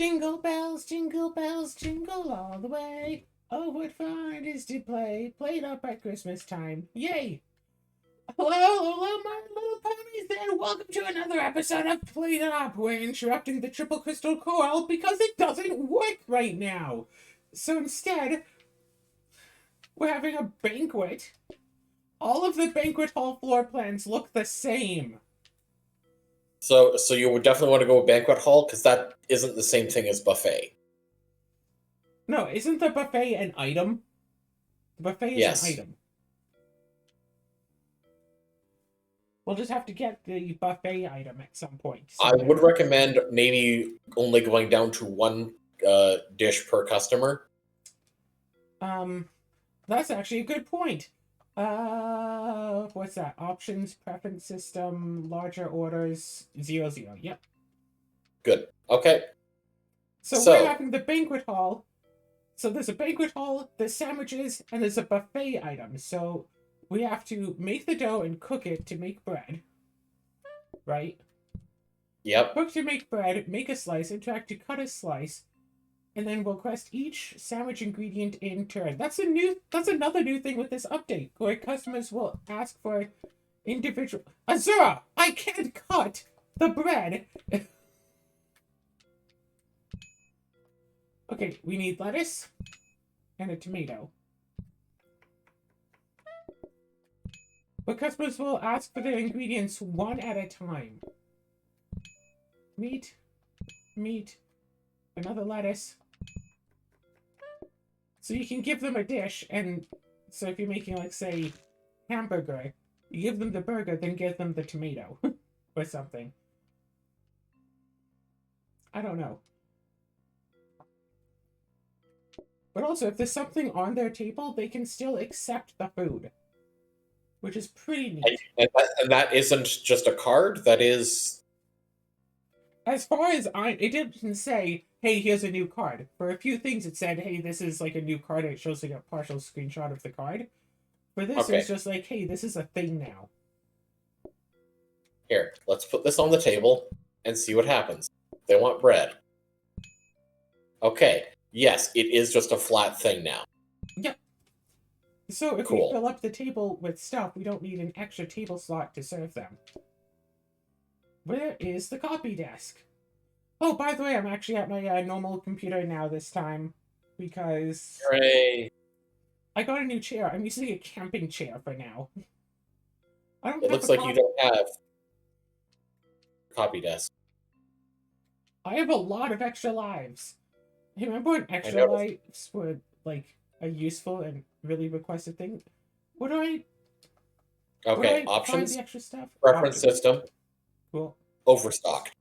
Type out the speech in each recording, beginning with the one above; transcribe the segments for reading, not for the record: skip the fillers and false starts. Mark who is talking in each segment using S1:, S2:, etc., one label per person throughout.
S1: jingle bells, jingle all the way. Oh, what fun it is to play. Play it up at Christmas time. Yay! Hello, my little ponies, and welcome to another episode of Play It Up. We're interrupting the Triple Crystal Coral because it doesn't work right now. So instead, we're having a banquet. All of the banquet hall floor plans look the same.
S2: So you would definitely want to go with banquet hall because that isn't the same thing as buffet.
S1: No, isn't the buffet an item? The buffet is
S2: Yes.
S1: an item. We'll just have to get the buffet item at some point.
S2: I would recommend maybe only going down to one dish per customer.
S1: That's actually a good point. What's that? Options, preference system, larger orders, 0. Yep.
S2: Good. Okay.
S1: So we're having the banquet hall. So there's a banquet hall, there's sandwiches, and there's a buffet item. So we have to make the dough and cook it to make bread. Right?
S2: Yep.
S1: Cook to make bread, make a slice, interact to cut a slice, and then we'll request each sandwich ingredient in turn. That's another new thing with this update, where customers will ask for individual. Azura, I can't cut the bread. Okay, we need lettuce and a tomato. But customers will ask for their ingredients one at a time. Meat, another lettuce. So you can give them a dish, and so if you're making, like, say, hamburger, you give them the burger, then give them the tomato. Or something. I don't know. But also, if there's something on their table, they can still accept the food. Which is pretty neat.
S2: And that isn't just a card, that is...
S1: As far as it didn't say, hey, here's a new card. For a few things it said, hey, this is like a new card, and it shows like a partial screenshot of the card. For this, it's just like, hey, this is a thing now.
S2: Here, let's put this on the table and see what happens. They want bread. Okay, yes, it is just a flat thing now.
S1: Yep. So if we fill up the table with stuff, we don't need an extra table slot to serve them. Where is the copy desk? Oh, by the way, I'm actually at my normal computer now this time, because...
S2: Hooray!
S1: I got a new chair. I'm using a camping chair for now.
S2: It looks like you don't have a copy desk.
S1: I have a lot of extra lives. Hey, remember when extra lives were, like, a useful and really requested thing? What do I...
S2: Okay, options,
S1: the extra stuff?
S2: preference system,
S1: cool.
S2: Overstocked.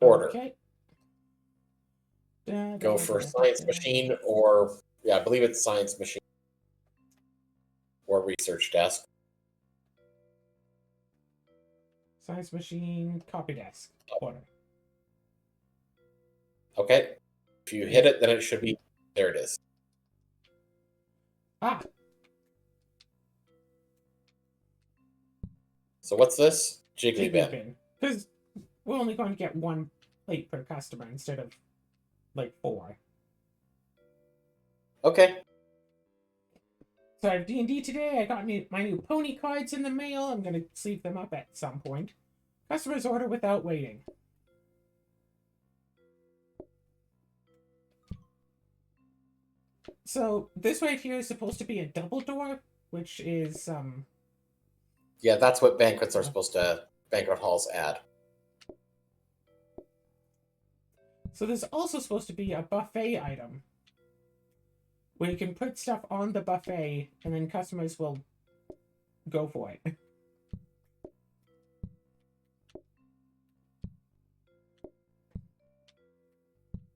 S2: Order.
S1: Okay.
S2: Go for science machine or, yeah, I believe it's science machine. Or research desk.
S1: Science machine, copy desk, order.
S2: Okay. If you hit it, then it should be... There it is.
S1: Ah!
S2: So what's this? Jiggly bin.
S1: Because we're only going to get one plate per customer instead of, like, 4.
S2: Okay.
S1: So I have D&D today. I got my new pony cards in the mail. I'm going to sleeve them up at some point. Customers order without waiting. So this right here is supposed to be a double door, which is,
S2: Yeah, that's what banquet halls add.
S1: So there's also supposed to be a buffet item, where you can put stuff on the buffet, and then customers will go for it.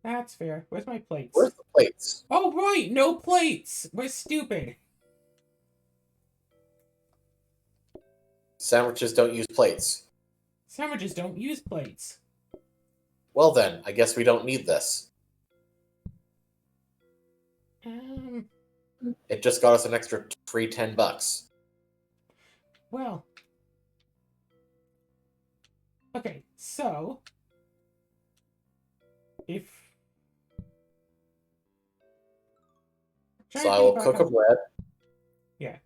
S1: That's fair. Where's my plates?
S2: Where's the plates?
S1: Oh, right! No plates! We're stupid!
S2: Sandwiches don't use plates.
S1: Sandwiches don't use plates.
S2: Well then, I guess we don't need this. It just got us an extra free $10.
S1: Well. Okay, so if...
S2: So I will cook a bread.
S1: Yeah.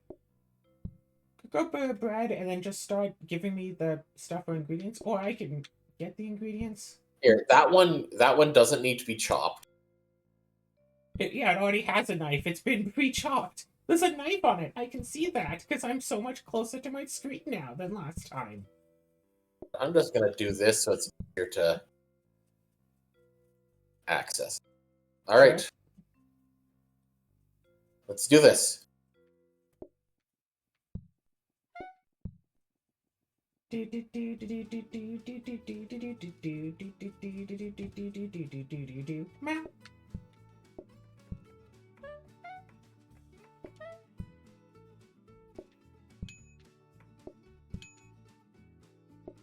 S1: Cook up a bread and then just start giving me the stuff or ingredients, or I can get the ingredients.
S2: Here, that one doesn't need to be chopped.
S1: Yeah, it already has a knife. It's been pre-chopped. There's a knife on it. I can see that because I'm so much closer to my screen now than last time.
S2: I'm just gonna do this so it's easier to access. All right.
S1: Sure.
S2: Let's do this.
S1: Meow.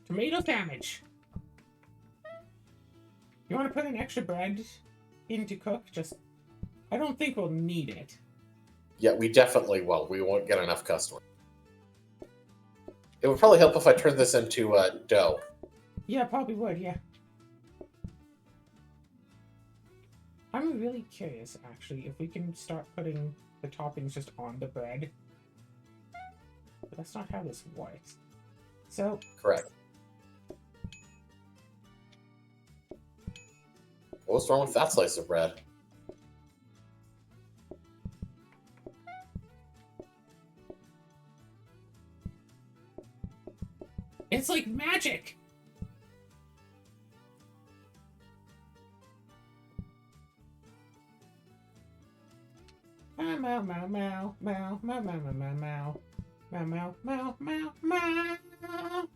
S1: Tomato sandwich. You want to put an extra bread in to cook? I don't think we'll need it.
S2: Yeah, we definitely will. We won't get enough customers. It would probably help if I turned this into dough.
S1: Yeah, probably would, yeah. I'm really curious, actually, if we can start putting the toppings just on the bread. But that's not how this works. So...
S2: Correct. What's wrong with that slice of bread?
S1: It's like magic! Meow, meow, meow, meow, meow, meow, meow, meow, meow, meow, meow, meow, meow, meow.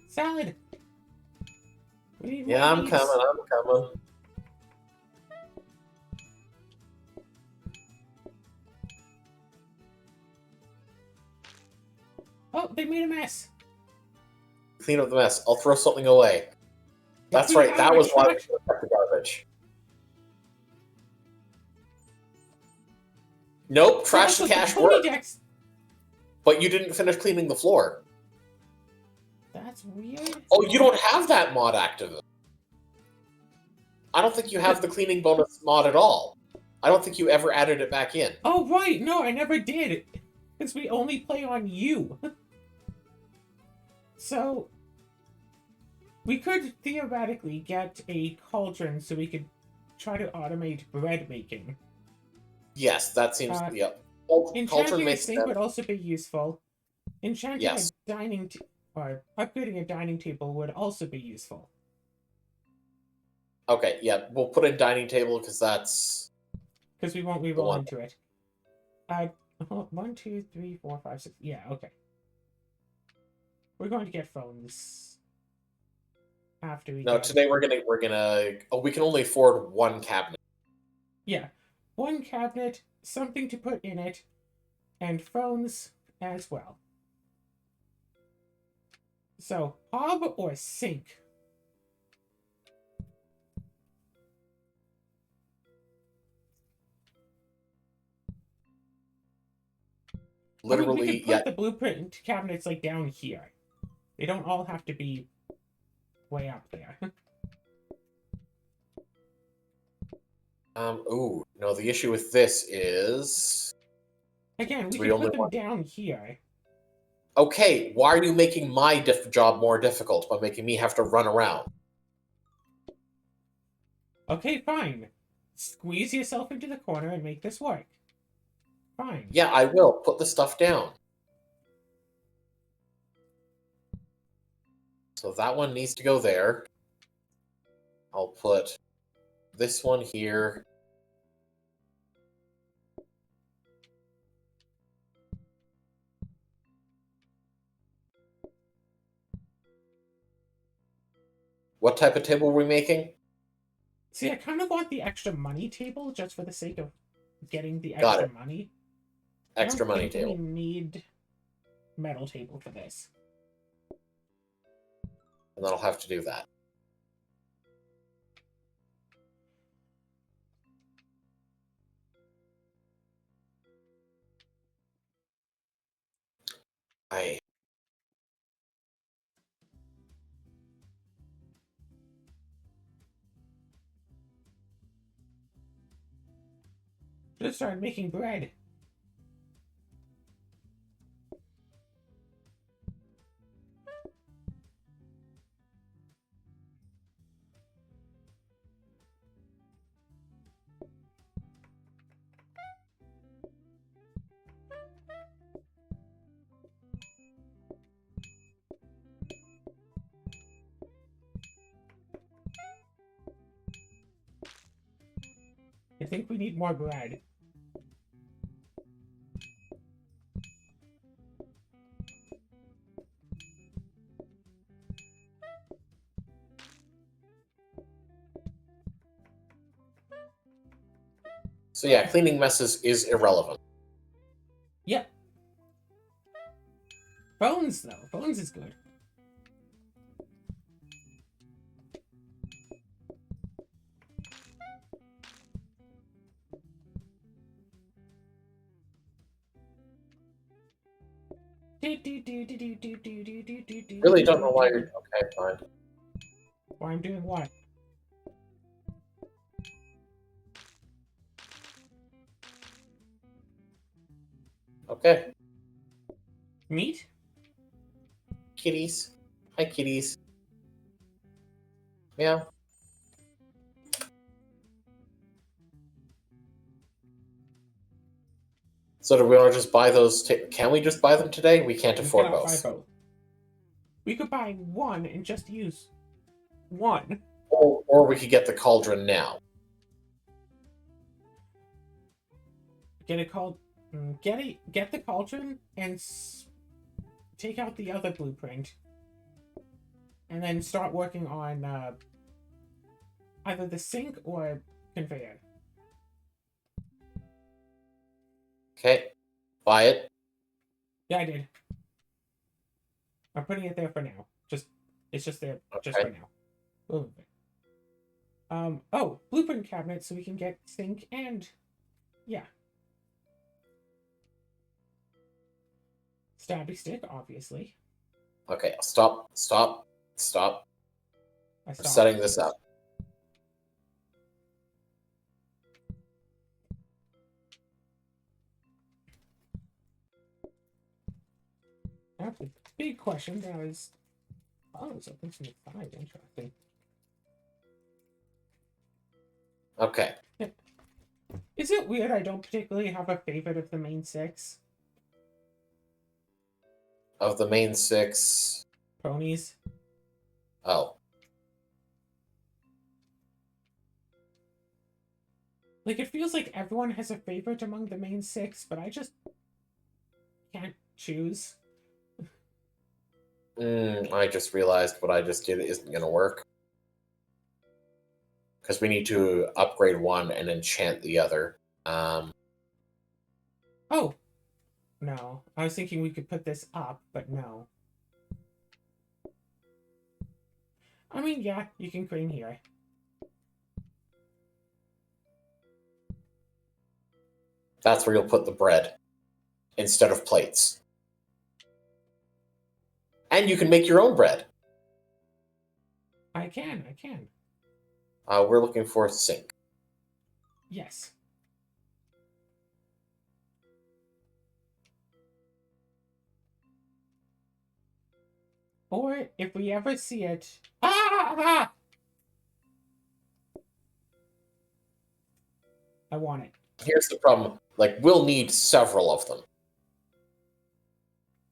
S1: Salad! We need
S2: Yeah,
S1: more
S2: I'm
S1: meats.
S2: coming.
S1: Oh, they made a mess.
S2: Clean up the mess. I'll throw something away. That's
S1: we
S2: right.
S1: have
S2: That
S1: a
S2: was why we
S1: trash-
S2: kept the garbage. Nope, trash and cash worked.
S1: Decks.
S2: But you didn't finish cleaning the floor.
S1: That's weird.
S2: Oh, you don't have that mod active. I don't think you have the cleaning bonus mod at all. I don't think you ever added it back in.
S1: Oh, right. No, I never did. Because we only play on you. So, we could theoretically get a cauldron so we could try to automate bread making.
S2: Yes, that seems... yep. Cauldron
S1: Enchanting a
S2: makes
S1: sink
S2: sense.
S1: would also be useful. Enchanting
S2: Yes.
S1: a dining... or upgrading a dining table would also be useful.
S2: Okay, yeah, we'll put in dining table because that's...
S1: Because we won't reroll into it. 1, 2, 3, 4, 5, 6... Yeah, okay. We're going to get phones. After we
S2: No,
S1: get...
S2: today we're gonna... Oh, we can only afford one cabinet.
S1: Yeah. One cabinet, something to put in it, and phones as well. So, hob or sink?
S2: Literally,
S1: we could put the blueprint cabinets like down here. They don't all have to be way up there.
S2: Ooh, no, the issue with this is...
S1: Again, we
S2: we
S1: can
S2: only
S1: put them
S2: want...
S1: down here.
S2: Okay, why are you making my job more difficult by making me have to run around?
S1: Okay, fine. Squeeze yourself into the corner and make this work. Fine.
S2: Yeah, I will. Put the stuff down. So that one needs to go there. I'll put this one here. What type of table are we making?
S1: See, I kind of want the extra money table just for the sake of getting the
S2: Got
S1: extra
S2: it.
S1: money.
S2: Extra
S1: I don't
S2: money
S1: think
S2: table.
S1: we need metal table for this.
S2: And then I'll have to do that. I
S1: Just started making bread. I think we need more bread.
S2: So yeah, cleaning messes is irrelevant.
S1: Yep. Bones, though. Bones is good.
S2: Really don't know why you're okay. Fine.
S1: Why I'm doing what?
S2: Okay,
S1: Meat?
S2: kitties. Hi, kitties. Meow. So do we want to just buy those? Can we just buy them today? We can't
S1: We
S2: afford
S1: cannot buy
S2: both.
S1: both. We could buy one and just use one.
S2: Or we could get the cauldron now.
S1: Get it called. Get the cauldron and take out the other blueprint, and then start working on either the sink or conveyor.
S2: Okay, buy it.
S1: Yeah, I did. I'm putting it there for now. It's just there just
S2: Okay.
S1: for now. We'll move it. Oh, blueprint cabinet so we can get sink and yeah. Stabby stick, obviously.
S2: Okay, stop.
S1: I
S2: I'm
S1: stopped.
S2: setting this up.
S1: That's a big question. That was something from the side. Interesting.
S2: Okay.
S1: Is it weird I don't particularly have a favorite of the main six?
S2: Of the main six.
S1: Ponies?
S2: Oh.
S1: Like, it feels like everyone has a favorite among the main six, but I just can't choose.
S2: I just realized what I just did isn't going to work. Because we need to upgrade one and enchant the other.
S1: Oh! No. I was thinking we could put this up, but no. I mean, yeah, you can crane here.
S2: That's where you'll put the bread. Instead of plates. And you can make your own bread.
S1: I can.
S2: We're looking for a sink.
S1: Yes. Or, if we ever see it... Ah! I want it.
S2: Here's the problem. Like, we'll need several of them.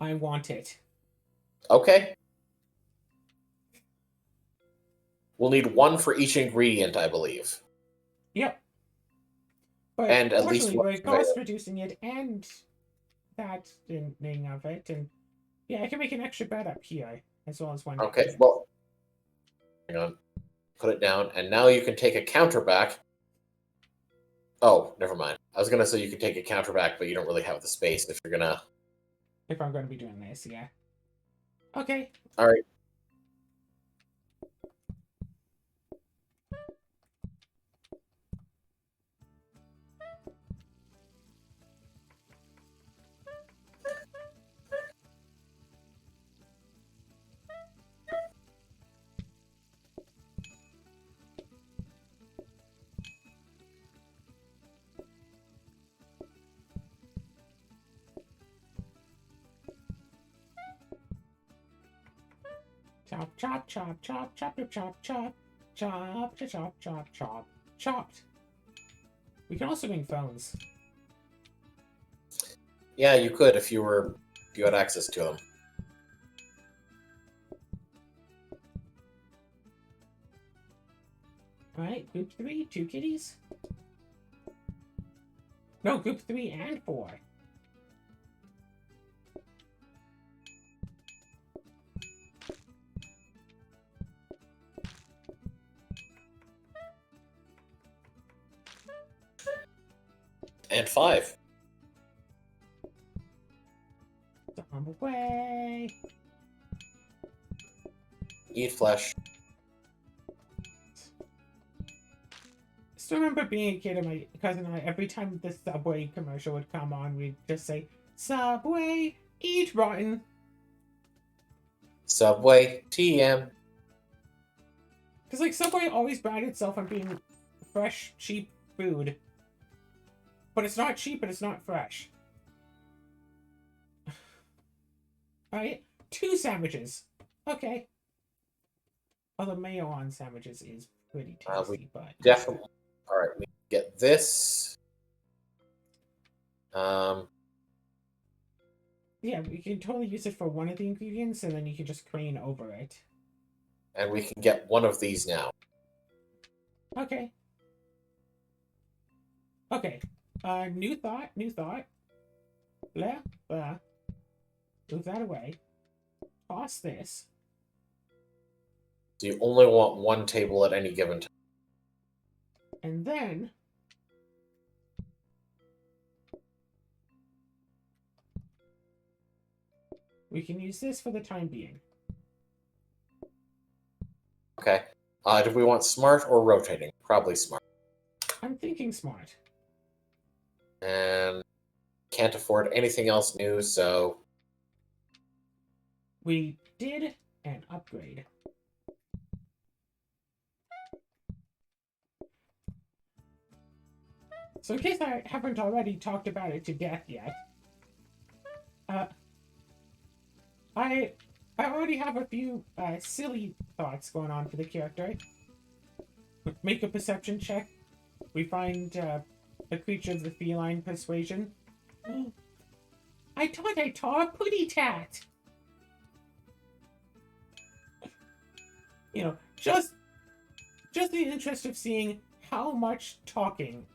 S1: I want it.
S2: Okay. We'll need one for each ingredient, I believe.
S1: Yep. But
S2: And at least
S1: fortunately,
S2: one
S1: we're
S2: conveyor.
S1: cost reducing it and that ending of it, and yeah, I can make an extra bed up here as well as one.
S2: Okay, well, hang on. Put it down, and now you can take a counter back. Oh, never mind. I was gonna say you can take a counter back, but you don't really have the space if you're gonna.
S1: If I'm going to be doing this, yeah. Okay.
S2: All right.
S1: Chop, chop, chop, chop, chop, chop, chop, chop, chop, chop, chop, chop, chop, chopped. We can also bring phones.
S2: Yeah, you could if you had access to them.
S1: Alright, group 3, 2 kitties. No, group 3 and 4.
S2: And 5.
S1: On the way.
S2: Eat flesh.
S1: Still remember being a kid and my cousin and I, every time the Subway commercial would come on, we'd just say, Subway, eat rotten.
S2: Subway, TM.
S1: Because, like, Subway always prided itself on being fresh, cheap food. But it's not cheap and it's not fresh. Alright, 2 sandwiches. Okay. Although mayo on sandwiches is pretty tasty, but...
S2: Definitely. Alright, we get this.
S1: Yeah, we can totally use it for one of the ingredients, and then you can just crane over it.
S2: And we can get one of these now.
S1: Okay. Okay. New thought. Blah, blah. Move that away. Toss this.
S2: So you only want one table at any given time.
S1: And then... we can use this for the time being.
S2: Okay. Do we want smart or rotating? Probably smart.
S1: I'm thinking smart.
S2: And can't afford anything else new, so...
S1: We did an upgrade. So in case I haven't already talked about it to death yet, I already have a few silly thoughts going on for the character. Make a perception check. We find a creature of the feline persuasion. I thought I saw a putty tat. You know, just in the interest of seeing how much talking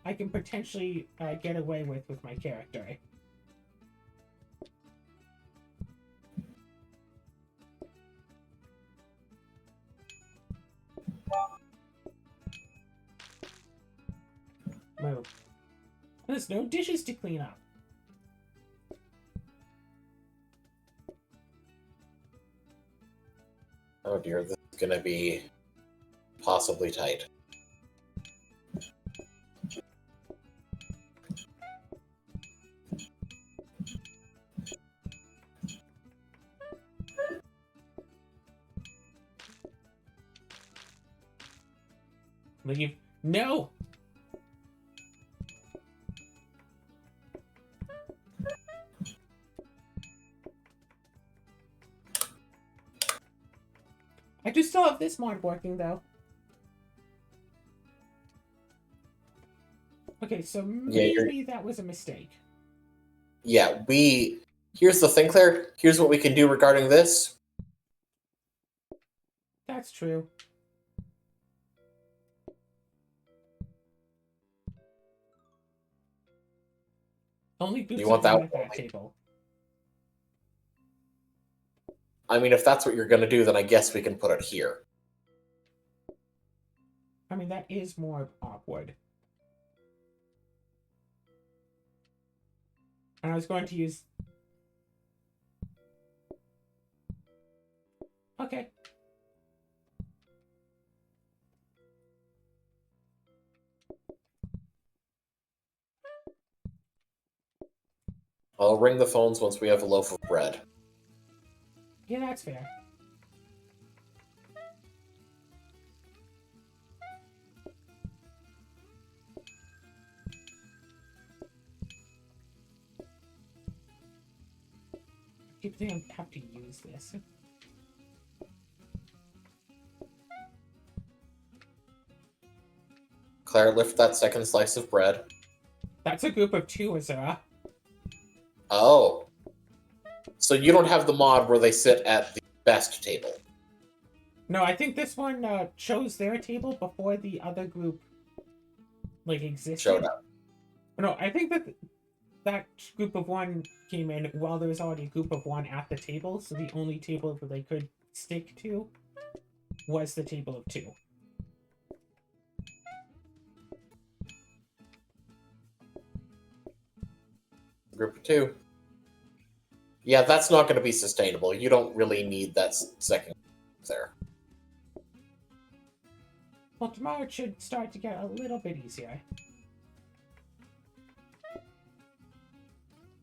S1: I can potentially get away with my character. Move. There's no dishes to clean up.
S2: Oh dear, this is gonna be possibly tight.
S1: Leave. No! I do still have this mod working, though. Okay, so maybe that was a mistake.
S2: Yeah, here's the thing, Claire. Here's what we can do regarding this.
S1: That's true. Only groups
S2: You want
S1: of one
S2: that
S1: at that table.
S2: I mean, if that's what you're gonna do, then I guess we can put it here.
S1: I mean, that is more awkward. And I was going to use... Okay.
S2: I'll ring the phones once we have a loaf of bread.
S1: Yeah, that's fair. I keep thinking I have to use this.
S2: Claire, lift that second slice of bread.
S1: That's a group of 2, Azura.
S2: Oh. So you don't have the mod where they sit at the best table.
S1: No, I think this one chose their table before the other group existed.
S2: Showed up.
S1: No, I think that group of 1 came in while there was already a group of 1 at the table, so the only table that they could stick to was the table of 2.
S2: Group of 2. Yeah, that's not going to be sustainable. You don't really need that second there.
S1: Well, tomorrow it should start to get a little bit easier.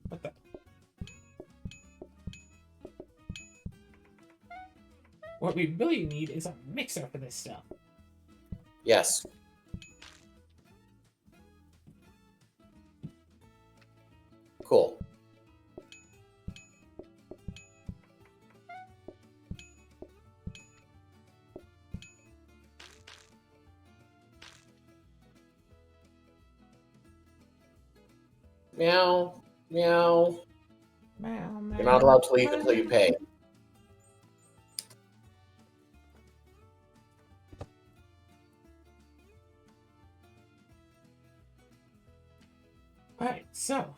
S1: What the? What we really need is a mixer for this stuff.
S2: Yes. Cool. Meow. Meow.
S1: Meow, meow,
S2: You're not allowed to leave until you pay.
S1: Alright, so.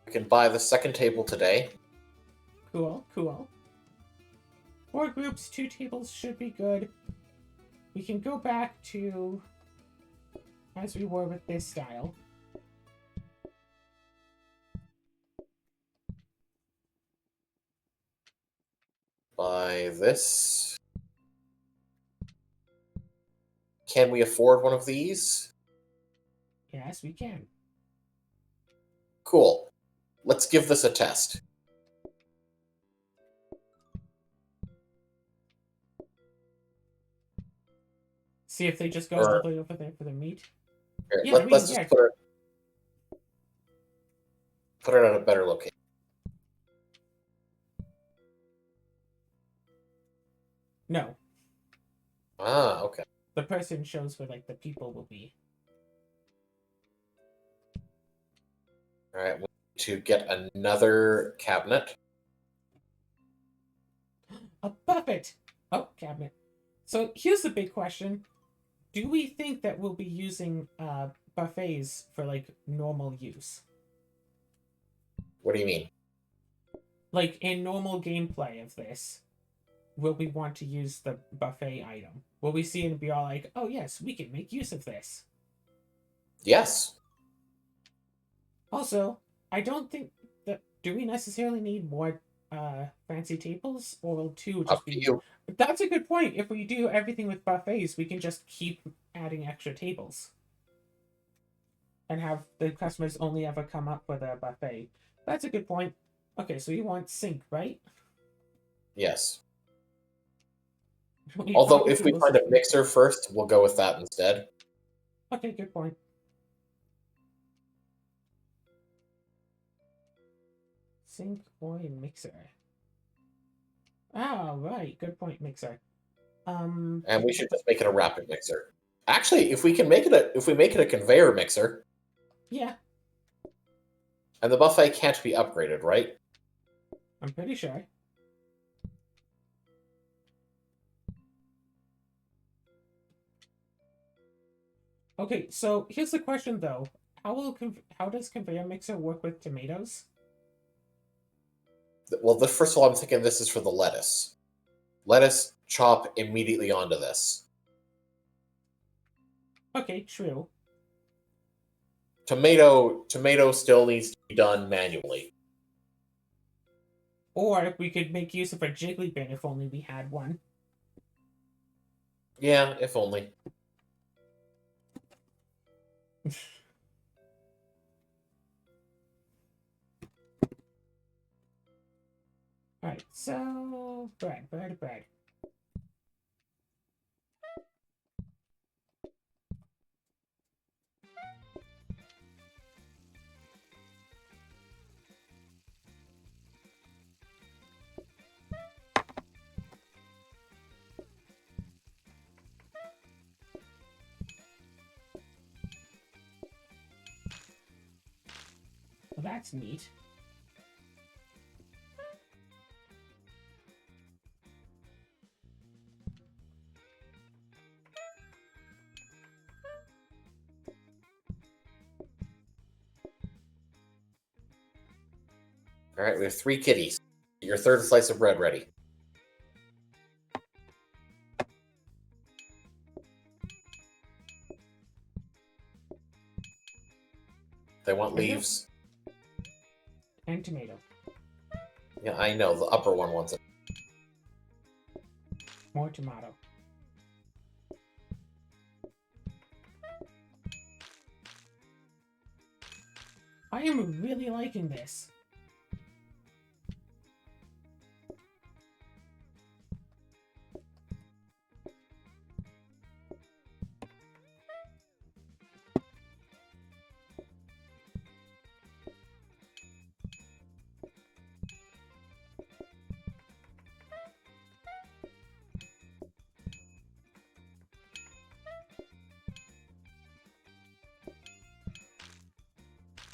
S2: We can buy the second table today.
S1: Cool, cool. 4 groups, 2 tables should be good. We can go back to as we were with this style.
S2: Buy this. Can we afford one of these?
S1: Yes, we can.
S2: Cool. Let's give this a test.
S1: See if they just go all the way over there for the meat.
S2: Here,
S1: Yeah,
S2: let's just put it at a better location.
S1: No.
S2: Ah, okay.
S1: The person shows where the people will be.
S2: Alright, we need to get another cabinet.
S1: A buffet! Oh, cabinet. So here's the big question. Do we think that we'll be using buffets for normal use?
S2: What do you mean?
S1: In normal gameplay of this, will we want to use the buffet item? Will we see it and be all like, oh yes, we can make use of this?
S2: Yes.
S1: Also, I don't think that... Do we necessarily need more fancy tables? Or will 2 just
S2: Up
S1: be...
S2: to you.
S1: That's a good point. If we do everything with buffets, we can just keep adding extra tables. And have the customers only ever come up with a buffet. That's a good point. Okay, so you want sink, right?
S2: Yes. Although, if we find a mixer first, we'll go with that instead.
S1: Okay, good point. Sink or a mixer? Ah, right. Good point, mixer.
S2: And we should just make it a rapid mixer. Actually, if we make it a conveyor mixer.
S1: Yeah.
S2: And the buffet can't be upgraded, right?
S1: I'm pretty sure. Okay, so here's the question though. How does conveyor mixer work with tomatoes?
S2: Well, first of all, I'm thinking this is for the lettuce. Lettuce, chop immediately onto this.
S1: Okay, true.
S2: Tomato still needs to be done manually.
S1: Or we could make use of a jiggly bin if only we had one.
S2: Yeah, if only.
S1: Alright, so... bread. that's neat.
S2: All right, we have 3 kitties. Your third slice of bread ready. They want leaves.
S1: And tomato.
S2: Yeah, I know. The upper one wants it.
S1: More tomato. I am really liking this.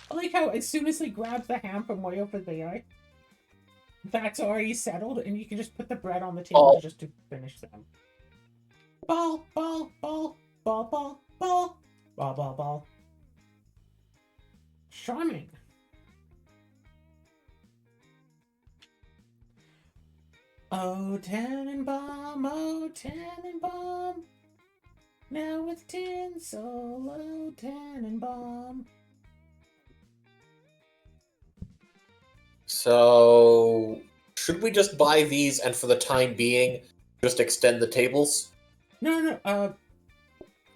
S1: I like how as soon as he grabs the ham from way over there, that's already settled, and you can just put the bread on the table just to finish them. Ball, ball, ball, ball, ball, ball, ball, ball, ball. Charming. Oh, Tannenbaum, oh, Tannenbaum. Now with tinsel, oh, Tannenbaum.
S2: So, should we just buy these and for the time being, just extend the tables?
S1: No,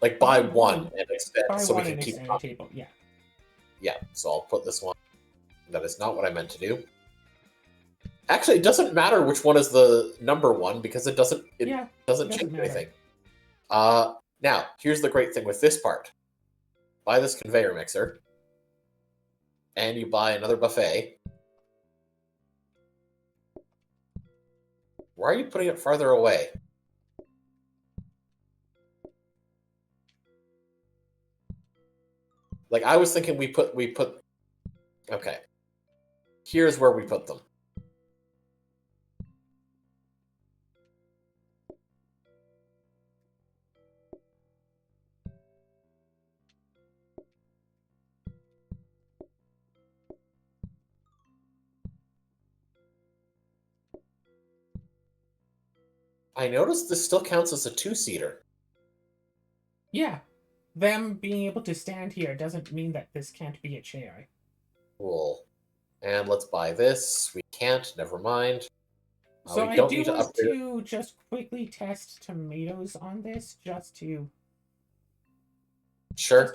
S2: Like, buy one and extend
S1: buy
S2: so we
S1: one
S2: can
S1: and
S2: keep
S1: extend the table, yeah.
S2: Yeah, so I'll put this one. That is not what I meant to do. Actually, it doesn't matter which one is the number one because it doesn't change
S1: matter.
S2: anything. Now, here's the great thing with this part. Buy this conveyor mixer, and you buy another buffet. Why are you putting it farther away? Like, I was thinking we put... Okay. Here's where we put them. I noticed this still counts as a 2-seater.
S1: Yeah. Them being able to stand here doesn't mean that this can't be a chair.
S2: Cool. And let's buy this. We can't. Never mind.
S1: So
S2: we
S1: I
S2: don't
S1: do
S2: need to
S1: want
S2: upgrade
S1: to just quickly test tomatoes on this, just to
S2: Sure.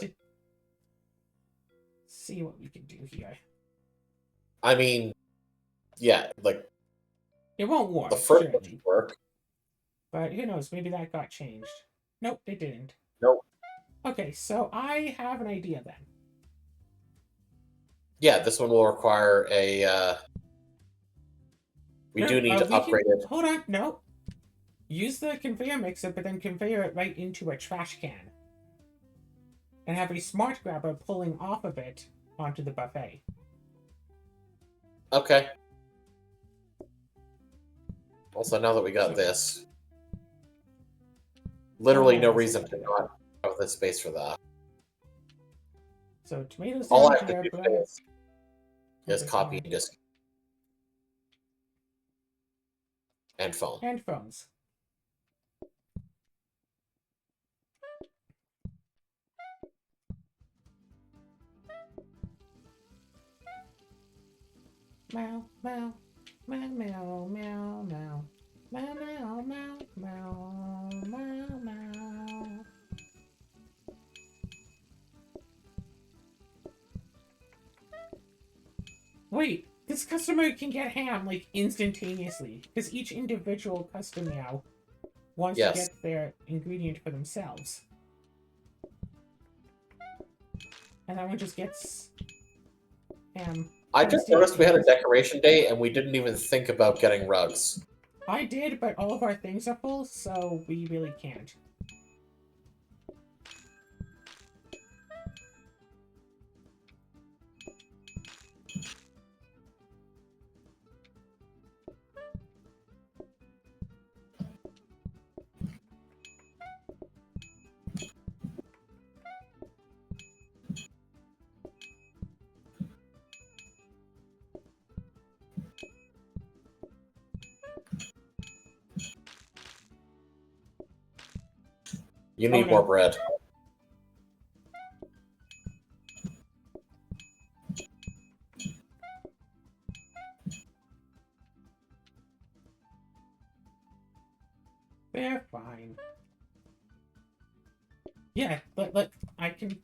S1: See what we can do here.
S2: I mean, yeah, like
S1: it won't work.
S2: The first
S1: surely.
S2: one should work.
S1: But who knows? Maybe that got changed. Nope, it didn't.
S2: Nope.
S1: Okay, so I have an idea then.
S2: Yeah, this one will require a. We do need to upgrade it.
S1: Hold on, no. Use the conveyor mixer, but then conveyor it right into a trash can. And have a smart grabber pulling off of it onto the buffet.
S2: Okay. Also, now that we got this, literally no reason to not have the space for that.
S1: So tomatoes.
S2: All I have to do is copy disk and phone.
S1: And phones. Meow, meow, meow, meow, meow, meow. Meow, meow, meow, meow, meow, meow. Wait, this customer can get ham, like, instantaneously. Because each individual customer now wants to get their ingredient for themselves. And that one just gets ham.
S2: I just noticed we had a decoration day and we didn't even think about getting rugs.
S1: I did, but all of our things are full, so we really can't.
S2: You
S1: Oh,
S2: need
S1: no.
S2: more bread.
S1: They're fine. Yeah, I can...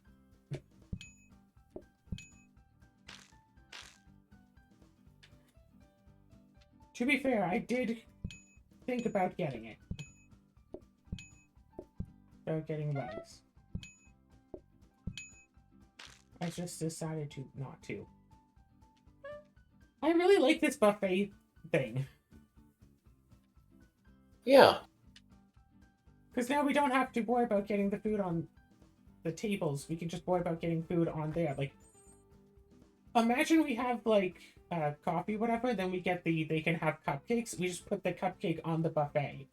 S1: To be fair, I did think about getting it. About getting rice. I just decided to not to. I really like this buffet thing.
S2: Yeah.
S1: Because now we don't have to worry about getting the food on the tables. We can just worry about getting food on there. Like, imagine we have, like, coffee, whatever, then we get they can have cupcakes. We just put the cupcake on the buffet.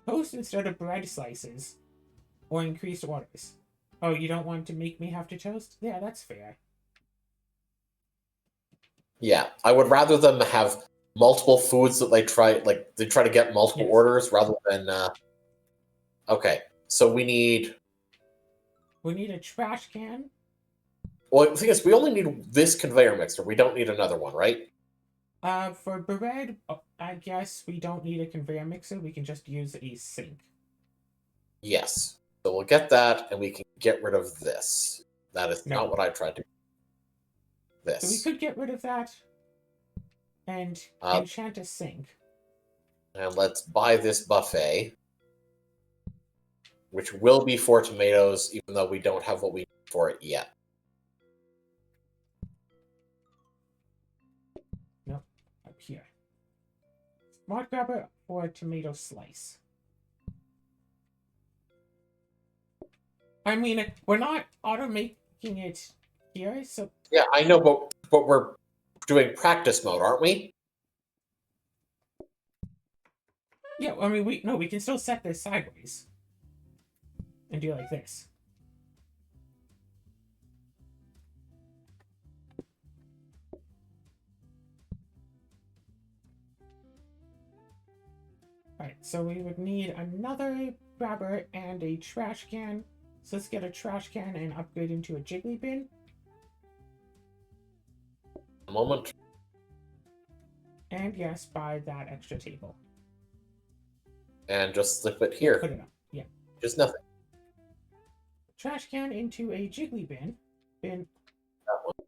S1: Toast instead of bread slices. Or increased orders. Oh, you don't want to make me have to toast? Yeah, that's fair.
S2: Yeah. I would rather them have multiple foods that they try to get multiple
S1: Yes.
S2: orders rather than okay. So we need
S1: a trash can.
S2: well, the thing is we only need this conveyor mixer. We don't need another one, right?
S1: For bread, I guess we don't need a conveyor mixer. We can just use a sink.
S2: Yes. So we'll get that and we can get rid of this. That is
S1: No.
S2: not what I tried to
S1: So we
S2: this.
S1: could get rid of that and enchant a sink.
S2: And let's buy this buffet, which will be 4 tomatoes, even though we don't have what we need for it yet.
S1: Nope. Up here. Smart grabber or a tomato slice. I mean, we're not automating it here, so...
S2: Yeah, I know, but we're doing practice mode, aren't we?
S1: Yeah, I mean, we can still set this sideways. And do like this. Alright, so we would need another grabber and a trash can. So let's get a trash can and upgrade into a jiggly bin.
S2: A moment.
S1: And yes, buy that extra table.
S2: And just slip it here.
S1: Put it up, yeah.
S2: Just nothing.
S1: Trash can into a jiggly bin.
S2: That one.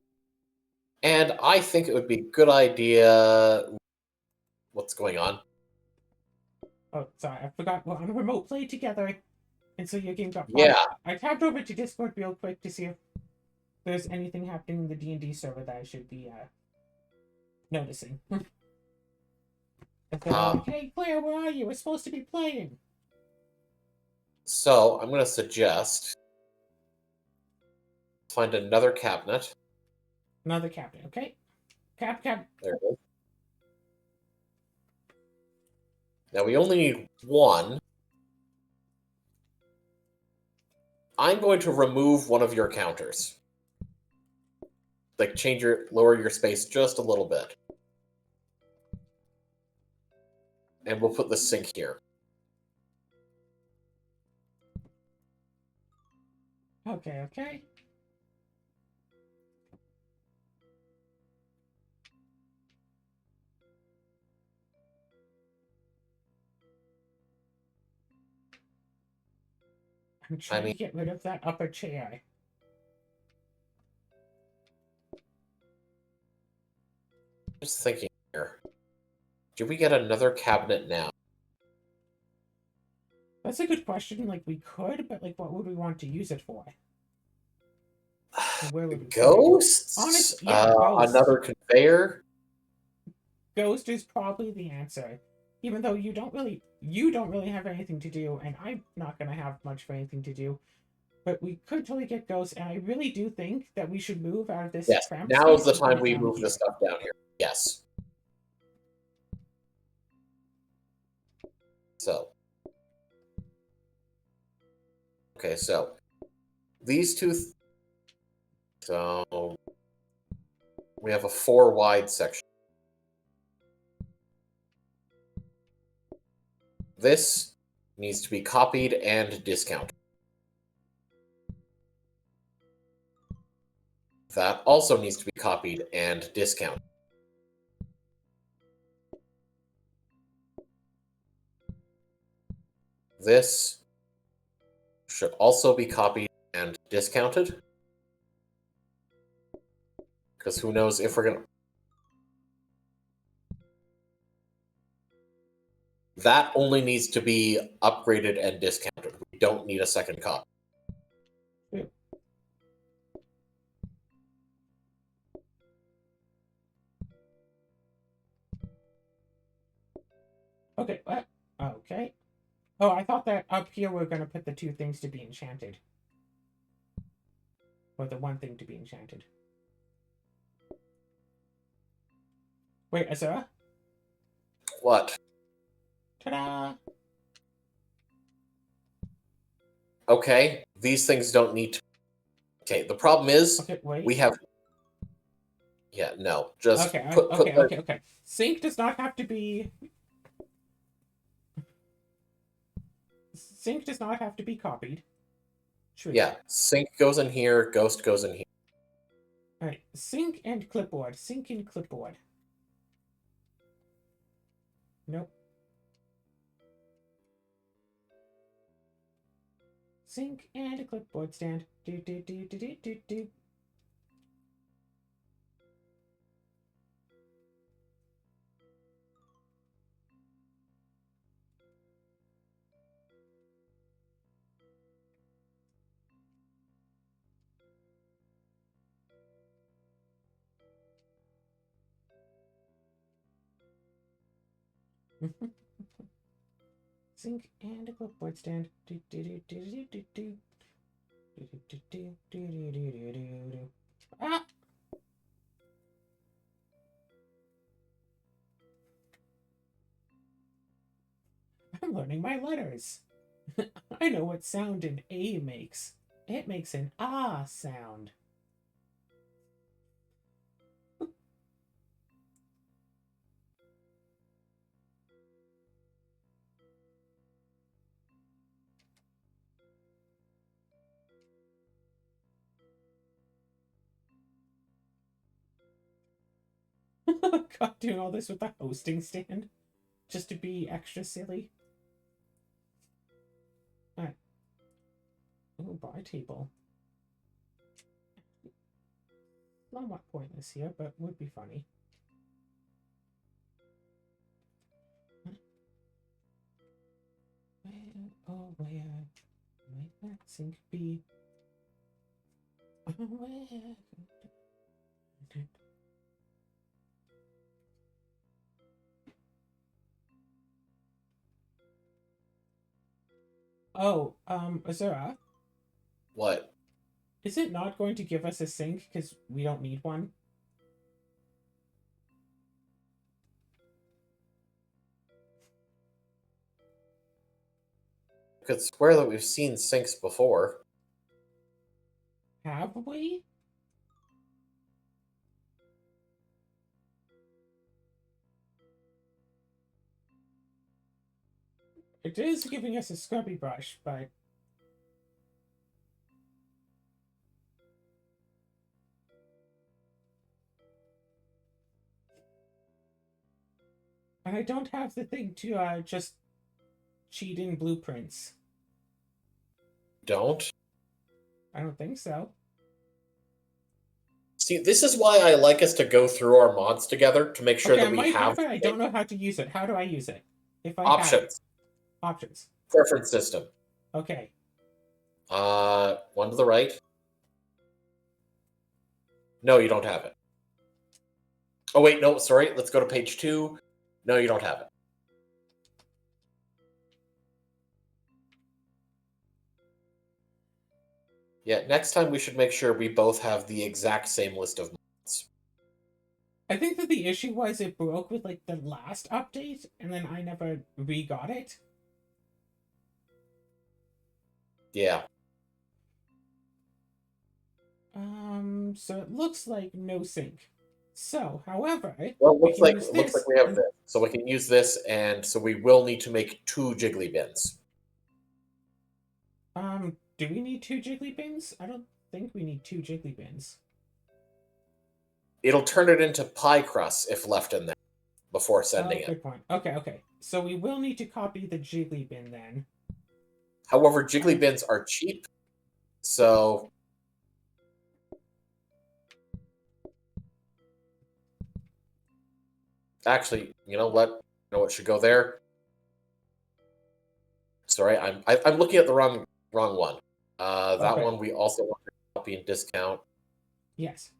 S2: And I think it would be a good idea... What's going on?
S1: Oh, sorry, I forgot. We're on a remote play together. And so your game got paused.
S2: Yeah.
S1: I tapped over to Discord real quick to see if there's anything happening in the D&D server that I should be noticing. Hey, Claire, where are you? We're supposed to be playing.
S2: So, I'm going to suggest... Find another cabinet.
S1: Another cabinet, okay? Cap.
S2: There it is. Now, we only need one. I'm going to remove one of your counters. Like, lower your space just a little bit. And we'll put the sink here.
S1: Okay. I'm trying to get rid of that upper chair.
S2: Just thinking here. Do we get another cabinet now?
S1: That's a good question. Like, we could, but, like, what would we want to use it for? Where would we
S2: Ghosts?
S1: Honestly, yeah, ghosts.
S2: Another conveyor?
S1: Ghost is probably the answer. Even though you don't really have anything to do, and I'm not going to have much of anything to do. But we could totally get ghosts, and I really do think that we should move out of this.
S2: Yes, now is the time we move the stuff down here. Yes. So. Okay, so. These two... So... We have a 4 wide section. This needs to be copied and discounted. That also needs to be copied and discounted. This should also be copied and discounted. Because who knows if we're going to... That only needs to be upgraded and discounted. We don't need a second copy.
S1: Okay, what? Okay. Oh, I thought that up here we're going to put the two things to be enchanted. Or the one thing to be enchanted. Wait, Azura?
S2: What?
S1: Ta-da!
S2: Okay, these things don't need to... Okay, the problem is
S1: Okay, wait.
S2: we have... Yeah, no. Just
S1: Okay,
S2: put
S1: okay. Sync does not have to be... Sync does not have to be copied. True.
S2: Yeah, sync goes in here, ghost goes in here.
S1: Alright, sync and clipboard. Sync and clipboard. Nope. Sync and a clipboard stand. Do do do do do do do. Sync and a clipboard stand. Do do do do do do do. Do do do do do do do do do. Ah! I'm learning my letters. I know what sound an A makes. It makes an ah sound. God, doing all this with the hosting stand just to be extra silly. Alright. Oh, bar table. Somewhat pointless here, but would be funny. Where, oh, where might that sink be? Oh, where? Oh, Azura,
S2: What?
S1: is it not going to give us a sink because we don't need one?
S2: I could swear that we've seen syncs before.
S1: Have we? It is giving us a scrubby brush, but... And I don't have the thing to just cheat in blueprints.
S2: Don't?
S1: I don't think so.
S2: See, this is why I like us to go through our mods together to make sure
S1: Okay,
S2: that
S1: I
S2: we
S1: might
S2: have
S1: have it. I don't know how to use it. How do I use it? If I have
S2: options.
S1: it. Options.
S2: Preference system.
S1: Okay.
S2: One to the right. No, you don't have it. Oh, wait, no, sorry. Let's go to page 2. No, you don't have it. Yeah, next time we should make sure we both have the exact same list of mods.
S1: I think that the issue was it broke with like the last update, and then I never re-got it.
S2: Yeah.
S1: So it looks like no sync. So, however,
S2: Well,
S1: we
S2: looks
S1: can
S2: like
S1: use
S2: we
S1: this
S2: have
S1: and-
S2: this. So we can use this, and so we will need to make 2 jiggly bins.
S1: Do we need 2 jiggly bins? I don't think we need 2 jiggly bins.
S2: It'll turn it into pie crust if left in there before sending it.
S1: Good point. Okay. So we will need to copy the jiggly bin then.
S2: However, jiggly bins are cheap, so actually, you know what? You know what should go there? Sorry, I'm looking at the wrong one. That
S1: Okay.
S2: one we also want to copy and discount.
S1: Yes.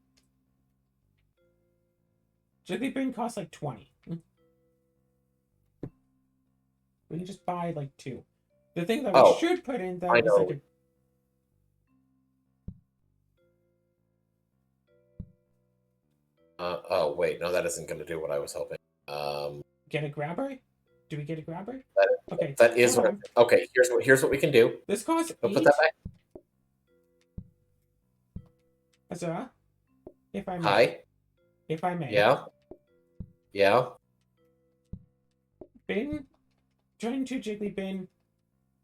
S1: Jiggly bin costs like 20. We can just buy like 2. The thing that we
S2: Oh,
S1: should put in though
S2: I
S1: is
S2: know.
S1: like
S2: Oh wait, no, that isn't going to do what I was hoping.
S1: get a grabber. Do we get a grabber?
S2: That,
S1: Okay.
S2: that is
S1: hold
S2: what.
S1: on.
S2: Okay, here's what we can do.
S1: This costs
S2: We'll
S1: 8.
S2: put that back.
S1: Azura, if I may.
S2: Hi.
S1: If I may.
S2: Yeah. Yeah.
S1: Bin. Join to jiggly bin.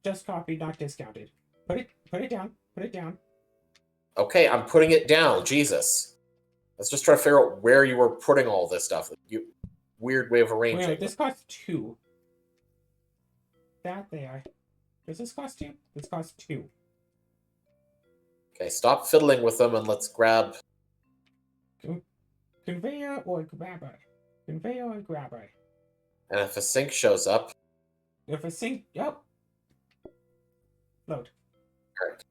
S1: Just copied, not discounted. Put it down. Put it down.
S2: Okay, I'm putting it down. Jesus. Let's just try to figure out where you were putting all this stuff. You weird way of arranging.
S1: Wait, this costs 2. That there. Does this cost 2? This costs 2.
S2: Okay, stop fiddling with them and let's grab.
S1: Conveyor or grabber? Conveyor or grabber?
S2: And if a sink shows up.
S1: If a sink. Yep. Load.
S2: Alright.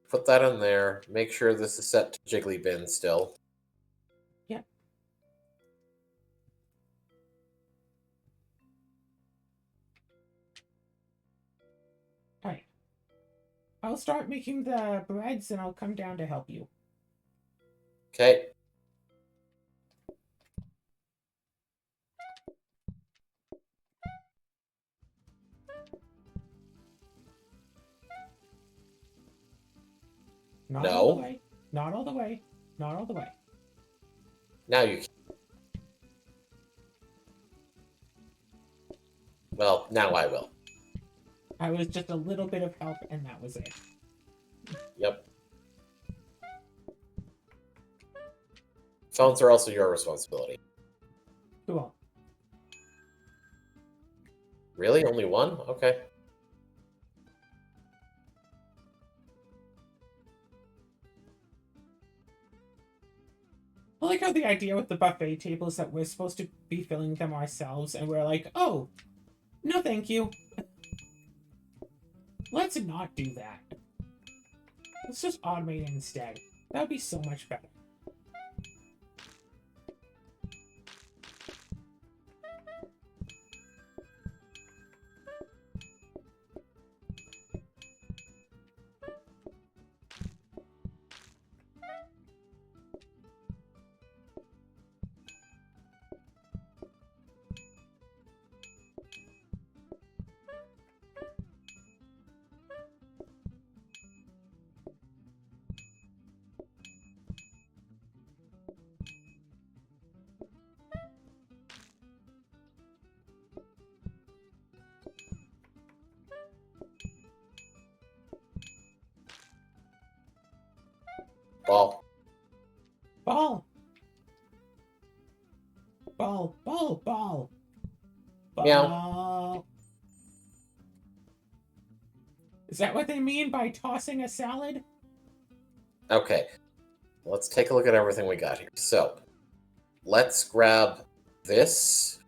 S2: Put that in there. Make sure this is set to jiggly bin still.
S1: Yep. Alright. I'll start making the breads and I'll come down to help you.
S2: Okay.
S1: Not
S2: No.
S1: all the way. Not all the way. Not all the way.
S2: Now you can. Well, now I will.
S1: I was just a little bit of help and that was it.
S2: Yep. Phones are also your responsibility.
S1: Cool.
S2: Really? Only one? Okay.
S1: I like how the idea with the buffet table is that we're supposed to be filling them ourselves, and we're like, oh, no thank you. Let's not do that. Let's just automate it instead. That would be so much better.
S2: Ball.
S1: Ball! Ball, ball, ball!
S2: Meow.
S1: Ball! Is that what they mean by tossing a salad?
S2: Okay. Let's take a look at everything we got here. So, let's grab this.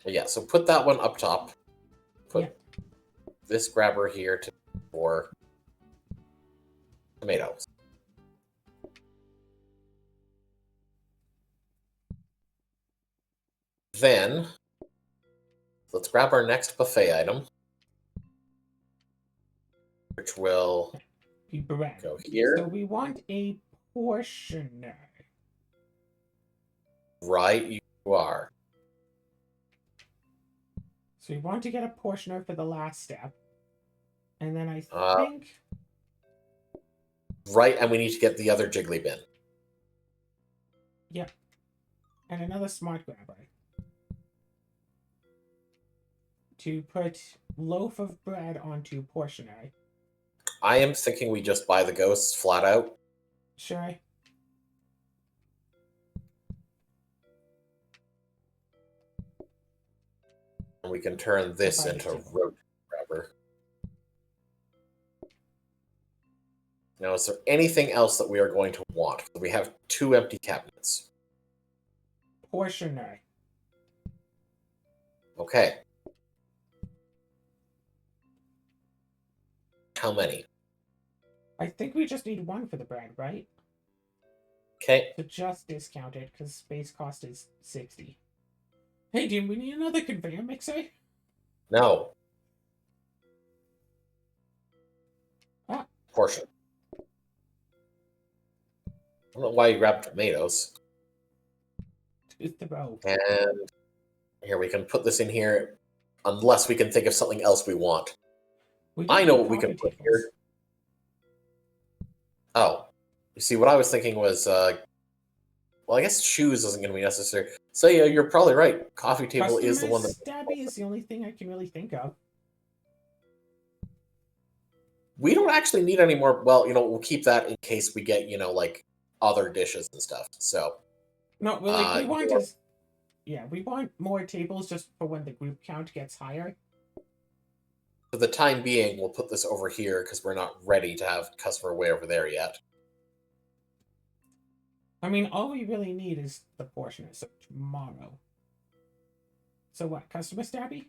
S2: Yeah, so put that one up top. Put this grabber here for tomatoes. Then, let's grab our next buffet item, which will
S1: Be bread.
S2: go here.
S1: So we want a portioner.
S2: Right, you are.
S1: So we want to get a portioner for the last step. And then I
S2: Uh,
S1: think...
S2: Right, and we need to get the other jiggly bin.
S1: Yep. And another smart grabber. to put loaf of bread onto portionary.
S2: I am thinking we just buy the ghosts flat out.
S1: Sure.
S2: And we can turn this
S1: Buy the
S2: into
S1: table.
S2: road grabber. Now, is there anything else that we are going to want? We have 2 empty cabinets.
S1: Portionary.
S2: Okay. How many?
S1: I think we just need 1 for the bread, right?
S2: Okay.
S1: To just discount it, because space cost is 60. Hey, do we need another conveyor mixer?
S2: No.
S1: Ah.
S2: Portion. I don't know why you grabbed tomatoes.
S1: To throw.
S2: And here, we can put this in here unless we can think of something else we want. I know what we can put here. Oh. You see, what I was thinking was, well, I guess shoes isn't going to be necessary. So, yeah, you're probably right. Coffee table is the one that...
S1: Stabby is the only thing I can really think of.
S2: We don't actually need any more... Well, we'll keep that in case we get, like, other dishes and stuff. So...
S1: No, well, we want is... Yeah, we want more tables just for when the group count gets higher.
S2: For the time being, we'll put this over here because we're not ready to have customer way over there yet.
S1: I mean, all we really need is the portioner, so tomorrow. So what, customer stabby?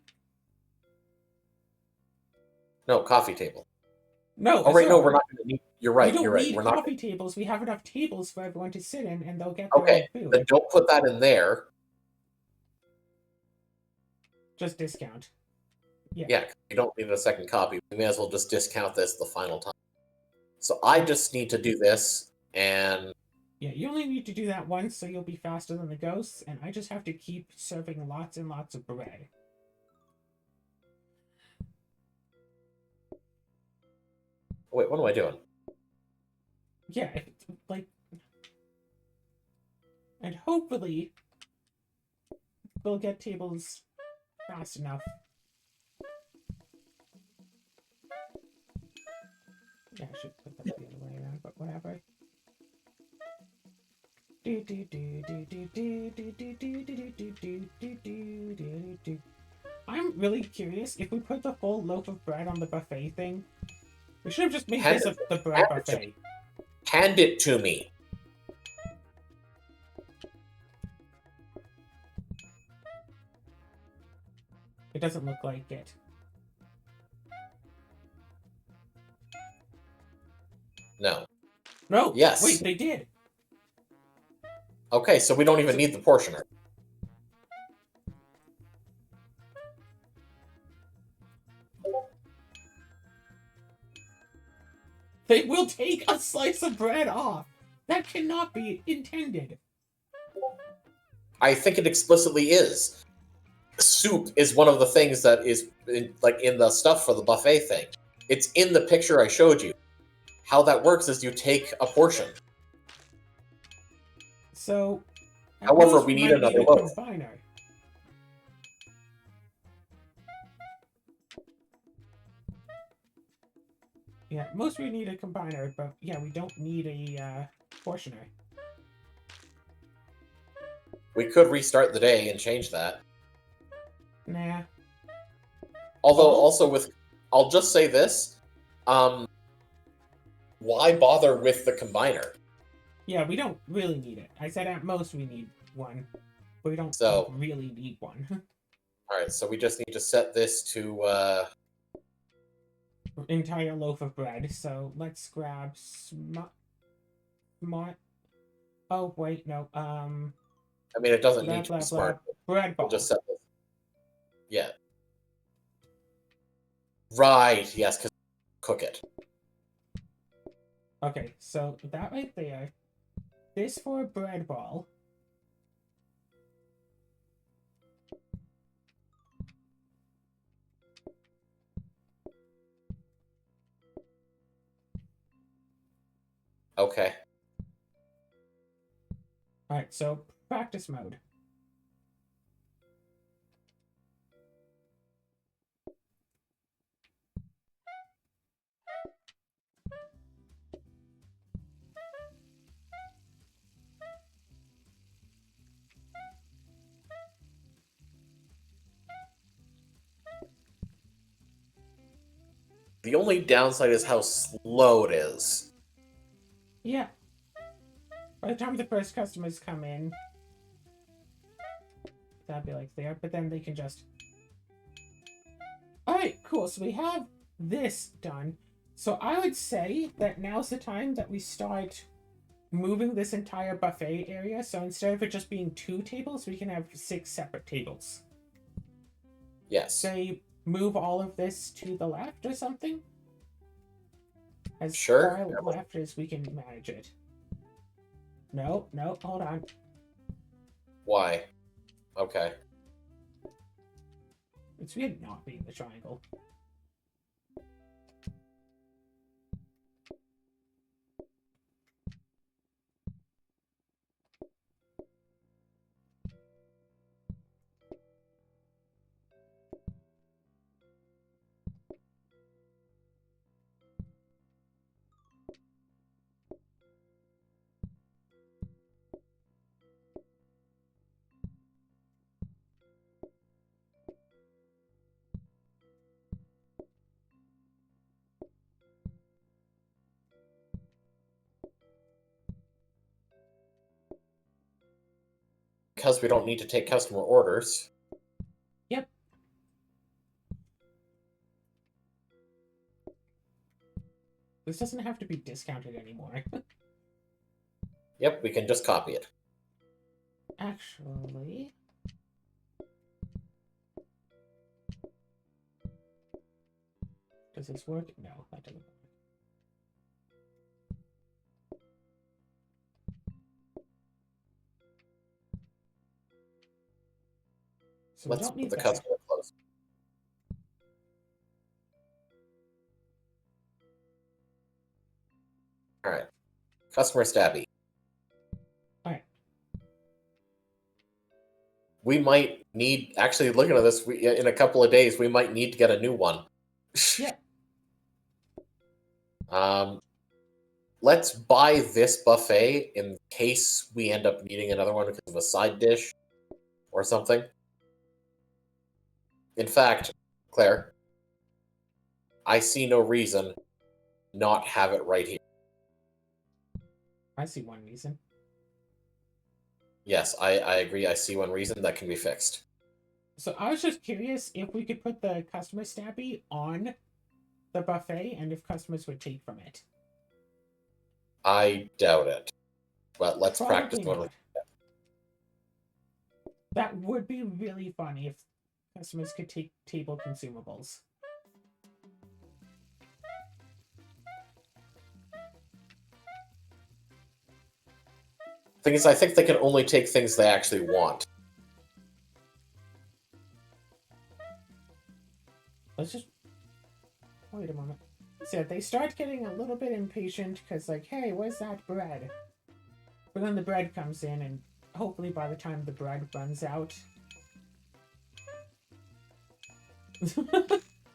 S2: No, coffee table.
S1: No.
S2: Oh, right, no, we're not going to need... You're right,
S1: we
S2: you're right.
S1: Need
S2: we're
S1: coffee
S2: not...
S1: tables. We have enough tables for everyone to sit in, and they'll get their
S2: own
S1: food.
S2: Then don't put that in there.
S1: Just discount.
S2: Yeah, we don't need a second copy. We may as well just discount this the final time. So I just need to do this, and...
S1: Yeah, you only need to do that once, so you'll be faster than the ghosts, and I just have to keep serving lots and lots of bread.
S2: Wait, what am I doing?
S1: Yeah, like... And hopefully, we'll get tables fast enough. Yeah, I should put that the other way around, but whatever. I'm really curious if we put the full loaf of bread on the buffet thing. We should have just made this the bread buffet.
S2: Hand it to me.
S1: It doesn't look like it.
S2: No.
S1: No.
S2: Yes.
S1: Wait, they did.
S2: Okay, so we don't even need the portioner.
S1: They will take a slice of bread off. That cannot be intended.
S2: I think it explicitly is. Soup is one of the things that is in the stuff for the buffet thing. It's in the picture I showed you. How that works is you take a portion.
S1: So,
S2: however, we need another loaf.
S1: Combiner. Yeah, most we need a combiner, but yeah, we don't need a portioner.
S2: We could restart the day and change that.
S1: Nah.
S2: Although, also with... I'll just say this. Why bother with the combiner?
S1: Yeah, we don't really need it. I said at most we need one. But we don't really need one.
S2: Alright, so we just need to set this to...
S1: entire loaf of bread. So let's grab smart. Oh, wait, no.
S2: I mean, it doesn't need to be smart.
S1: Bread ball.
S2: We'll just set this. Yeah. Right, yes, because cook it.
S1: Okay, so that right there. This for a bread ball.
S2: Okay.
S1: Alright, so practice mode.
S2: The only downside is how slow it is.
S1: Yeah. By the time the first customers come in, that'd be like there, but then they can just... Alright, cool. So we have this done. So I would say that now's the time that we start moving this entire buffet area. So instead of it just being 2 tables, we can have 6 separate tables.
S2: Yes.
S1: Say, move all of this to the left or something? As
S2: Sure.
S1: far left as we can manage it. No, hold on.
S2: Why? Okay.
S1: It's weird not being the triangle.
S2: Because we don't need to take customer orders.
S1: Yep. This doesn't have to be discounted anymore.
S2: Yep, we can just copy it.
S1: Actually... Does this work? No, that doesn't work. So
S2: Let's
S1: we don't
S2: put
S1: need
S2: the
S1: that.
S2: customer close. Alright. Customer stabby.
S1: Alright.
S2: We might need, actually looking at this, in a couple of days, we might need to get a new one.
S1: Yeah.
S2: Let's buy this buffet in case we end up needing another one because of a side dish or something. In fact, Claire, I see no reason not have it right here.
S1: I see one reason.
S2: Yes, I agree. I see one reason that can be fixed.
S1: So I was just curious if we could put the customer stabby on the buffet and if customers would take from it.
S2: I doubt it. But let's
S1: Probably
S2: practice totally.
S1: not. That would be really funny if customers could take table consumables.
S2: Thing is, I think they can only take things they actually want.
S1: Let's just... Wait a moment. So they start getting a little bit impatient because, like, hey, where's that bread? But then the bread comes in, and hopefully by the time the bread runs out...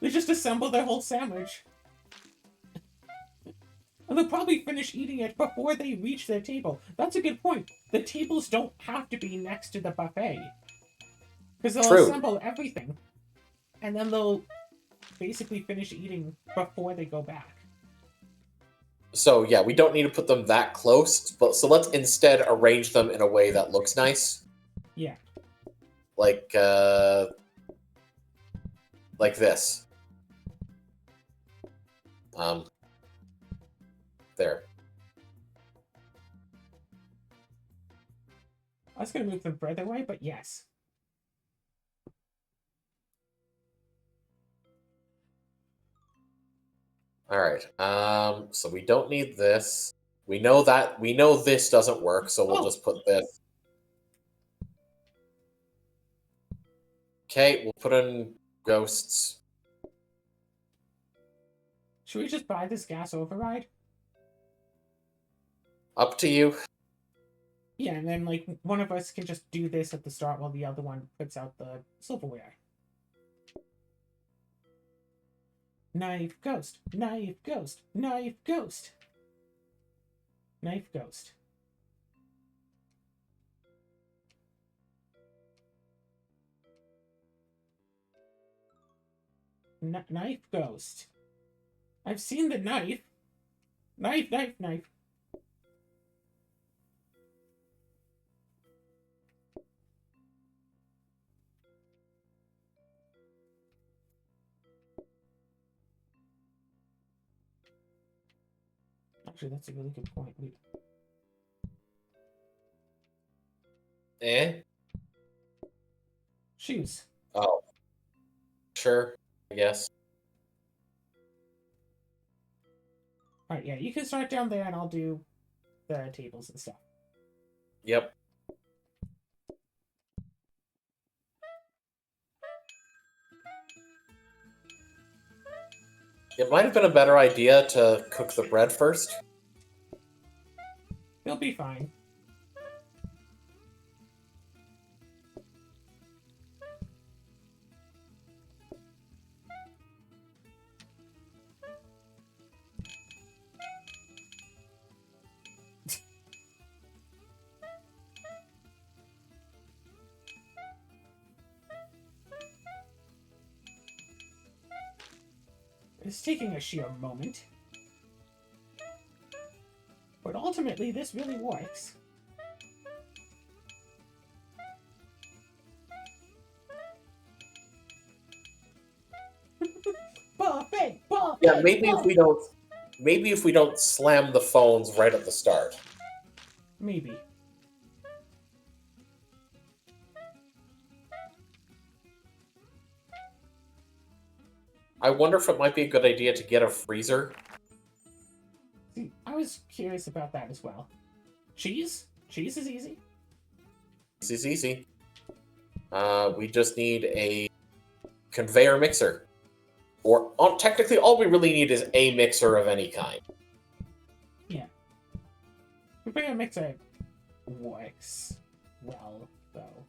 S1: they just assemble their whole sandwich. And they'll probably finish eating it before they reach their table. That's a good point. The tables don't have to be next to the buffet. Because they'll assemble everything. And then they'll basically finish eating before they go back.
S2: So yeah, we don't need to put them that close, but so let's instead arrange them in a way that looks nice.
S1: Yeah.
S2: Like this. There.
S1: I was gonna move them further away, but yes.
S2: Alright. So we don't need this. We know this doesn't work, so we'll just put this. Okay, we'll put in ghosts.
S1: Should we just buy this gas override?
S2: Up to you.
S1: Yeah, and then, like, one of us can just do this at the start while the other one puts out the silverware. Knife, ghost. Knife, ghost. Knife, ghost. Knife, ghost. Knife, ghost. I've seen the knife. Knife, knife, knife. Actually, that's a really good point. Wait.
S2: Eh?
S1: Shoes.
S2: Oh. Sure, I guess.
S1: Alright, yeah, you can start down there and I'll do the tables and stuff.
S2: Yep. It might have been a better idea to cook the bread first.
S1: They'll be fine. It's taking a sheer moment. But ultimately, this really works. Buffet! Buffet!
S2: Yeah, maybe if we don't slam the phones right at the start.
S1: Maybe.
S2: I wonder if it might be a good idea to get a freezer.
S1: See, I was curious about that as well. Cheese? Cheese is easy.
S2: This is easy. We just need a conveyor mixer. Or technically, all we really need is a mixer of any kind.
S1: Yeah. Conveyor mixer works well, though.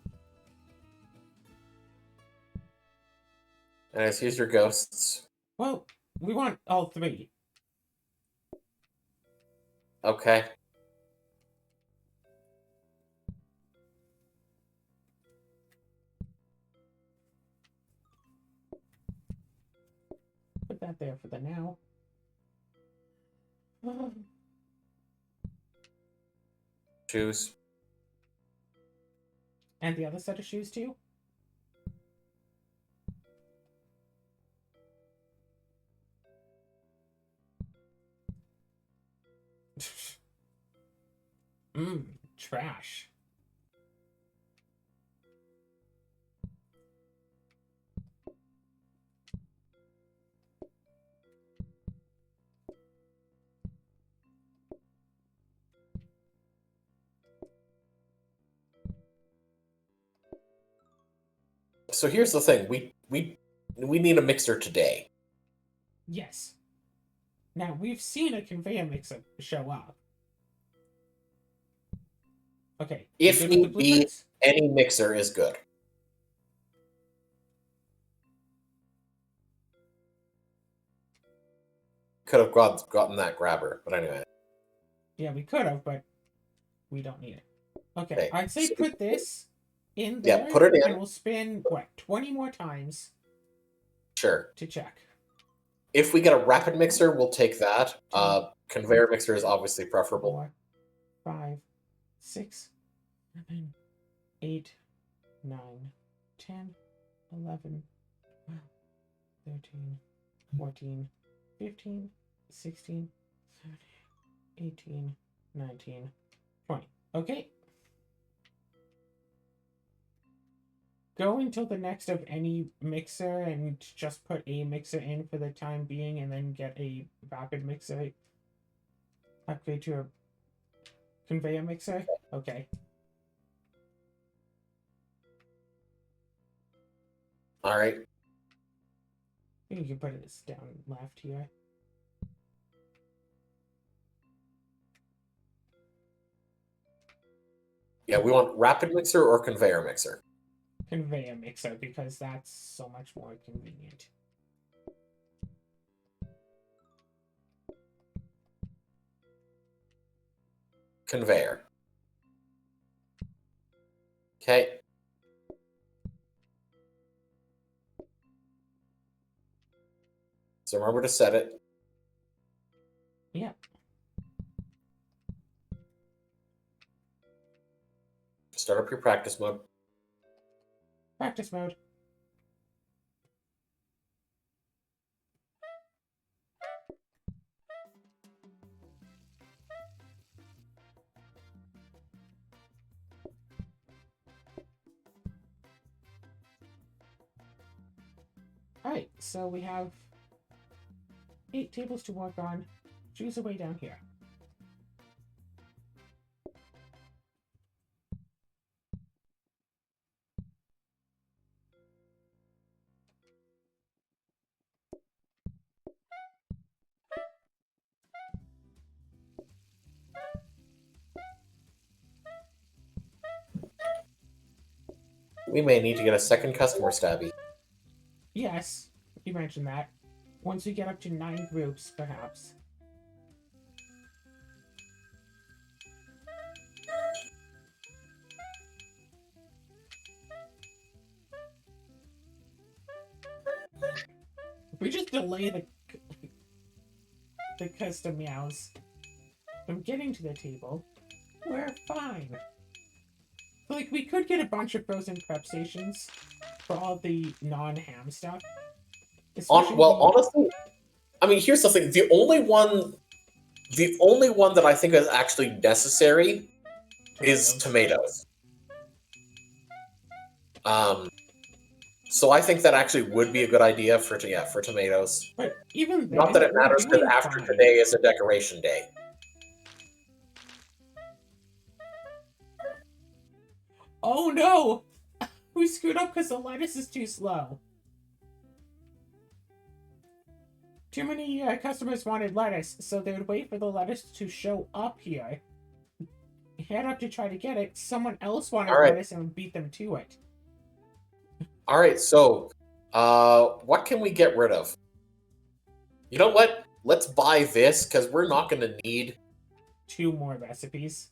S2: Nice, here's your ghosts.
S1: Well, we want all three.
S2: Okay.
S1: Put that there for the now.
S2: Shoes.
S1: And the other set of shoes, too? Trash.
S2: So here's the thing. We need a mixer today.
S1: Yes. Now, we've seen a conveyor mixer show up. Okay.
S2: If
S1: you good with
S2: need
S1: the
S2: be,
S1: blueprints?
S2: any mixer is good. Could have gotten that grabber, but anyway.
S1: Yeah, we could have, but we don't need it. Okay,
S2: Okay,
S1: I'd say
S2: so-
S1: put this in there.
S2: Yeah, put it in.
S1: And we'll spin, what, 20 more times
S2: Sure.
S1: to check.
S2: If we get a rapid mixer, we'll take that. Conveyor mixer is obviously preferable.
S1: 4, 5, 6, 7, 8, 9, 10, 11, 12, 13, 14, 15, 16, 17, 18, 19, 20. Okay. Go until the next of any mixer and just put a mixer in for the time being and then get a rapid mixer. Upgrade to a conveyor mixer? Okay.
S2: Alright.
S1: You can put it down left here.
S2: Yeah, we want rapid mixer or conveyor mixer.
S1: Conveyor mixer because that's so much more convenient.
S2: Conveyor. Okay. So remember to set it. up your practice mode.
S1: Practice mode. Alright, so we have 8 tables to work on. Choose a way down here.
S2: We may need to get a second customer, Stabby.
S1: Yes, you mentioned that. Once we get up to 9 groups, perhaps. If we just delay the custom meows from getting to the table, we're fine. Like, we could get a bunch of frozen prep stations for all the non-ham stuff.
S2: Honestly, I mean, here's the thing: the only one that I think is actually necessary is tomatoes. So I think that actually would be a good idea for tomatoes.
S1: But even then,
S2: not that it matters, because after today is a decoration day.
S1: Oh no! We screwed up because the lettuce is too slow. Too many customers wanted lettuce, so they would wait for the lettuce to show up here. Head up to try to get it. Someone else wanted lettuce and beat them to it.
S2: Alright, so, what can we get rid of? You know what? Let's buy this, because we're not going to need
S1: 2 more recipes.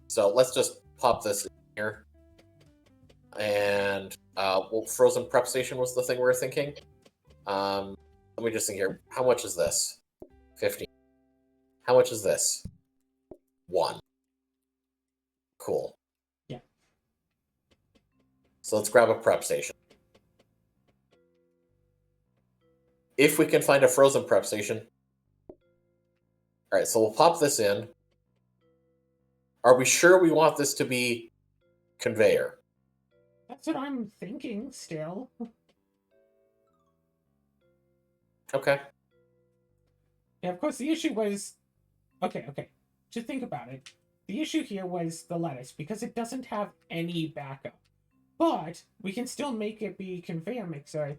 S2: So let's just pop this in here. And, well, frozen prep station was the thing we were thinking. Let me just think here. How much is this? 50. How much is this? 1. Cool.
S1: Yeah.
S2: So let's grab a prep station. If we can find a frozen prep station. Alright, so we'll pop this in. Are we sure we want this to be conveyor?
S1: That's what I'm thinking still.
S2: Okay.
S1: Yeah, of course, the issue was... Okay. To think about it, the issue here was the lettuce, because it doesn't have any backup. But we can still make it be conveyor mixer,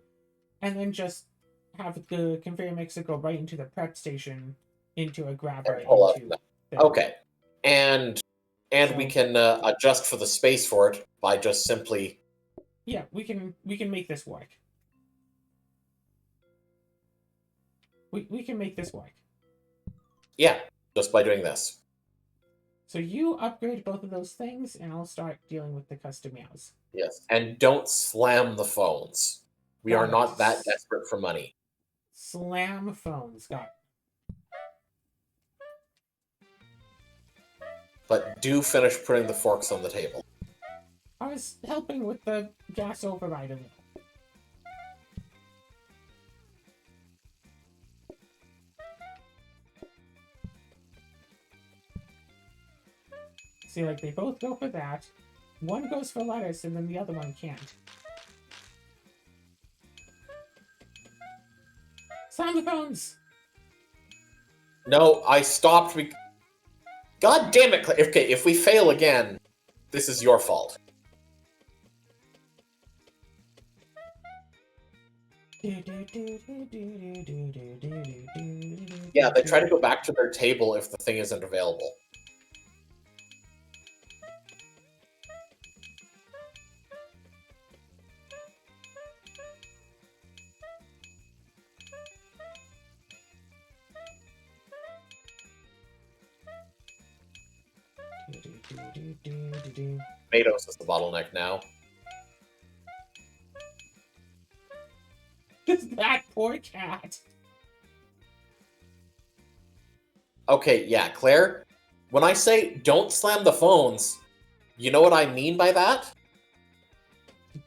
S1: and then just have the conveyor mixer go right into the prep station, into a grabber.
S2: Okay. And we can adjust for the space for it by just simply...
S1: Yeah, we can make this work. We can make this work.
S2: Yeah, just by doing this.
S1: So you upgrade both of those things, and I'll start dealing with the custom meows.
S2: Yes, and don't slam the phones. We are not that desperate for money.
S1: Slam phones, got it.
S2: But do finish putting the forks on the table.
S1: I was helping with the gas override a little. See, like, they both go for that. One goes for lettuce, and then the other one can't. Slam the phones!
S2: No, I stopped. God damn it! Okay, if we fail again, this is your fault. Yeah, they try to go back to their table if the thing isn't available. Tomatoes is the bottleneck now.
S1: That poor cat.
S2: Okay, yeah, Claire, when I say don't slam the phones, You know what I mean by that?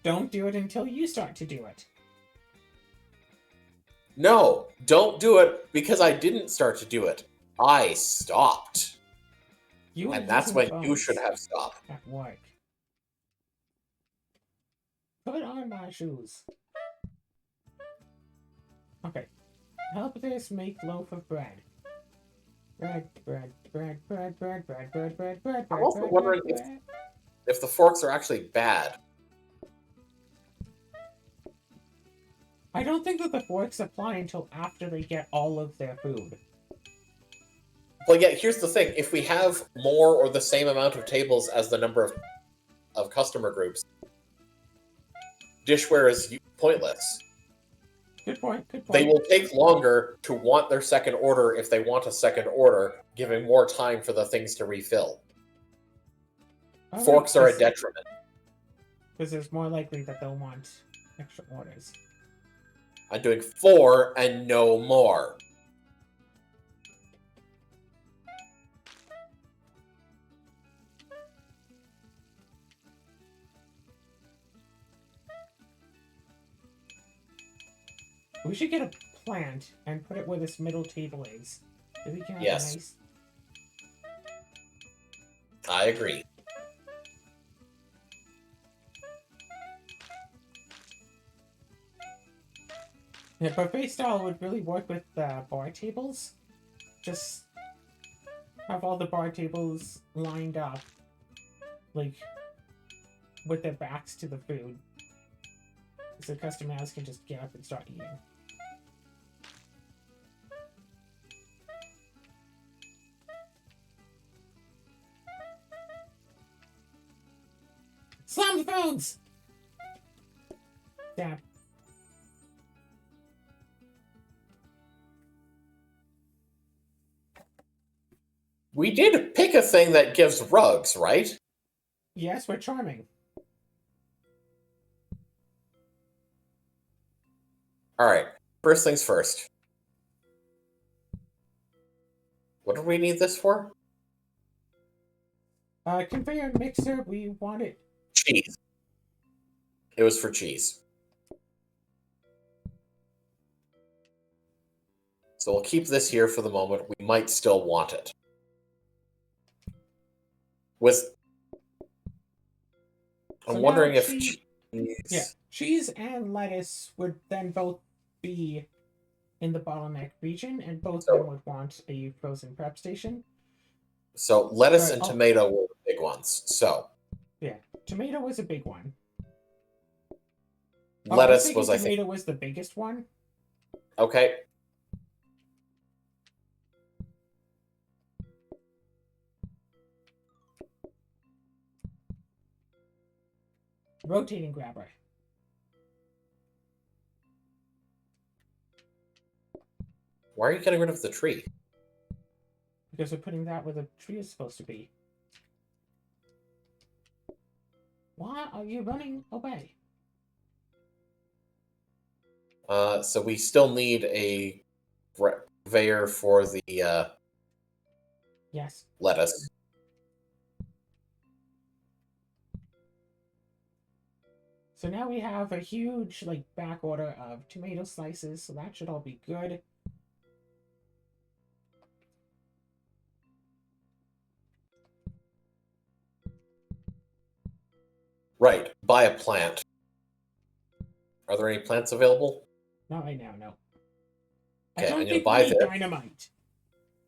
S1: Don't do it until you start to do it.
S2: No, don't do it because I didn't start to do it. I stopped.
S1: You were
S2: And that's
S1: using
S2: when you
S1: phones
S2: should have stopped.
S1: at work. Put on my shoes. Okay. Help this make loaf of bread. Bread.
S2: I'm also wondering if the forks are actually bad.
S1: I don't think that the forks apply until after they get all of their food.
S2: Well, yeah, here's the thing. If we have more or the same amount of tables as the number of customer groups, dishware is pointless.
S1: Good point, good point.
S2: They will take longer to want their second order if they want a second order, giving more time for the things to refill. Forks are a detriment.
S1: Because it's more likely that they'll want extra orders.
S2: I'm doing 4 and no more.
S1: We should get a plant and put it where this middle table is. So we can have
S2: Yes.
S1: a nice...
S2: I agree.
S1: Yeah, buffet style would really work with bar tables. Just have all the bar tables lined up, like, with their backs to the food. So customers can just get up and start eating. Slam the phones! Dab.
S2: We did pick a thing that gives rugs, right?
S1: Yes, we're charming.
S2: Alright, first things first. What do we need this for?
S1: Conveyor mixer, we want it.
S2: Cheese. It was for cheese. So we'll keep this here for the moment. We might still want it. I'm wondering if cheese...
S1: Yeah, cheese and lettuce would then both be in the bottleneck region, and both of them would want a frozen prep station.
S2: So lettuce and tomato were the big ones. So
S1: yeah, tomato was a big one.
S2: Lettuce was, I think,
S1: tomato was the biggest one.
S2: Okay.
S1: Rotating grabber.
S2: Why are you getting rid of the tree?
S1: Because we're putting that where the tree is supposed to be. Why are you running away?
S2: So we still need a conveyor for the
S1: yes,
S2: lettuce.
S1: So now we have a huge back order of tomato slices, so that should all be good.
S2: Right, buy a plant. Are there any plants available?
S1: Not right now, no.
S2: Okay,
S1: I don't
S2: I'm gonna
S1: think
S2: buy
S1: we need
S2: this.
S1: dynamite.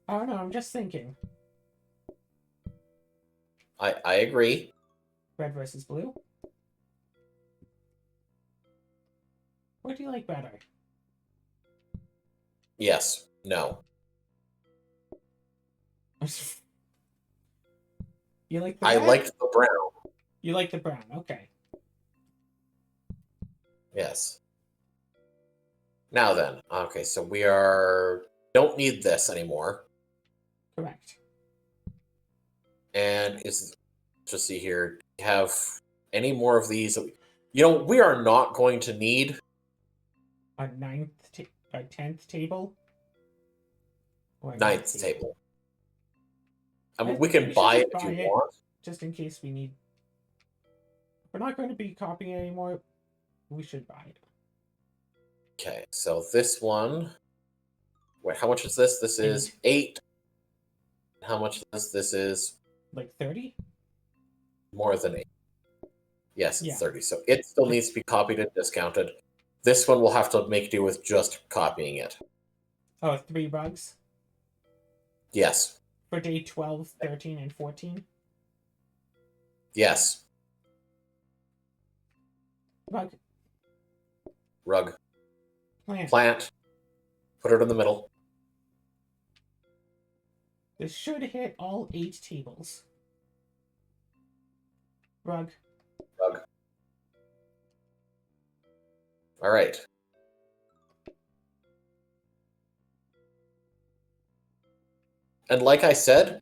S1: Oh no, I'm just thinking.
S2: I agree.
S1: Red versus blue. What do you like better?
S2: Yes. No.
S1: You like the
S2: I
S1: red?
S2: liked the brown.
S1: You like the brown, okay.
S2: Yes. Now then. Okay, so we don't need this anymore.
S1: Correct.
S2: And just see here, do we have any more of these? We are not going to need
S1: A 10th table? Or a
S2: 9th table. I mean, we can buy it if you want.
S1: Just in case we need we're not going to be copying it anymore. We should buy it.
S2: Okay, so this one. Wait, how much is this? This is 8. How much is this? This is
S1: like 30?
S2: More than 8. Yes, it's
S1: Yeah.
S2: 30. So it still needs to be copied and discounted. This one will have to make do with just copying it.
S1: Oh, 3 bugs?
S2: Yes.
S1: For day 12, 13, and 14?
S2: Yes.
S1: Rug.
S2: Rug.
S1: Plant.
S2: Plant. Put it in the middle.
S1: This should hit all 8 tables. Rug.
S2: Rug. All right. And like I said,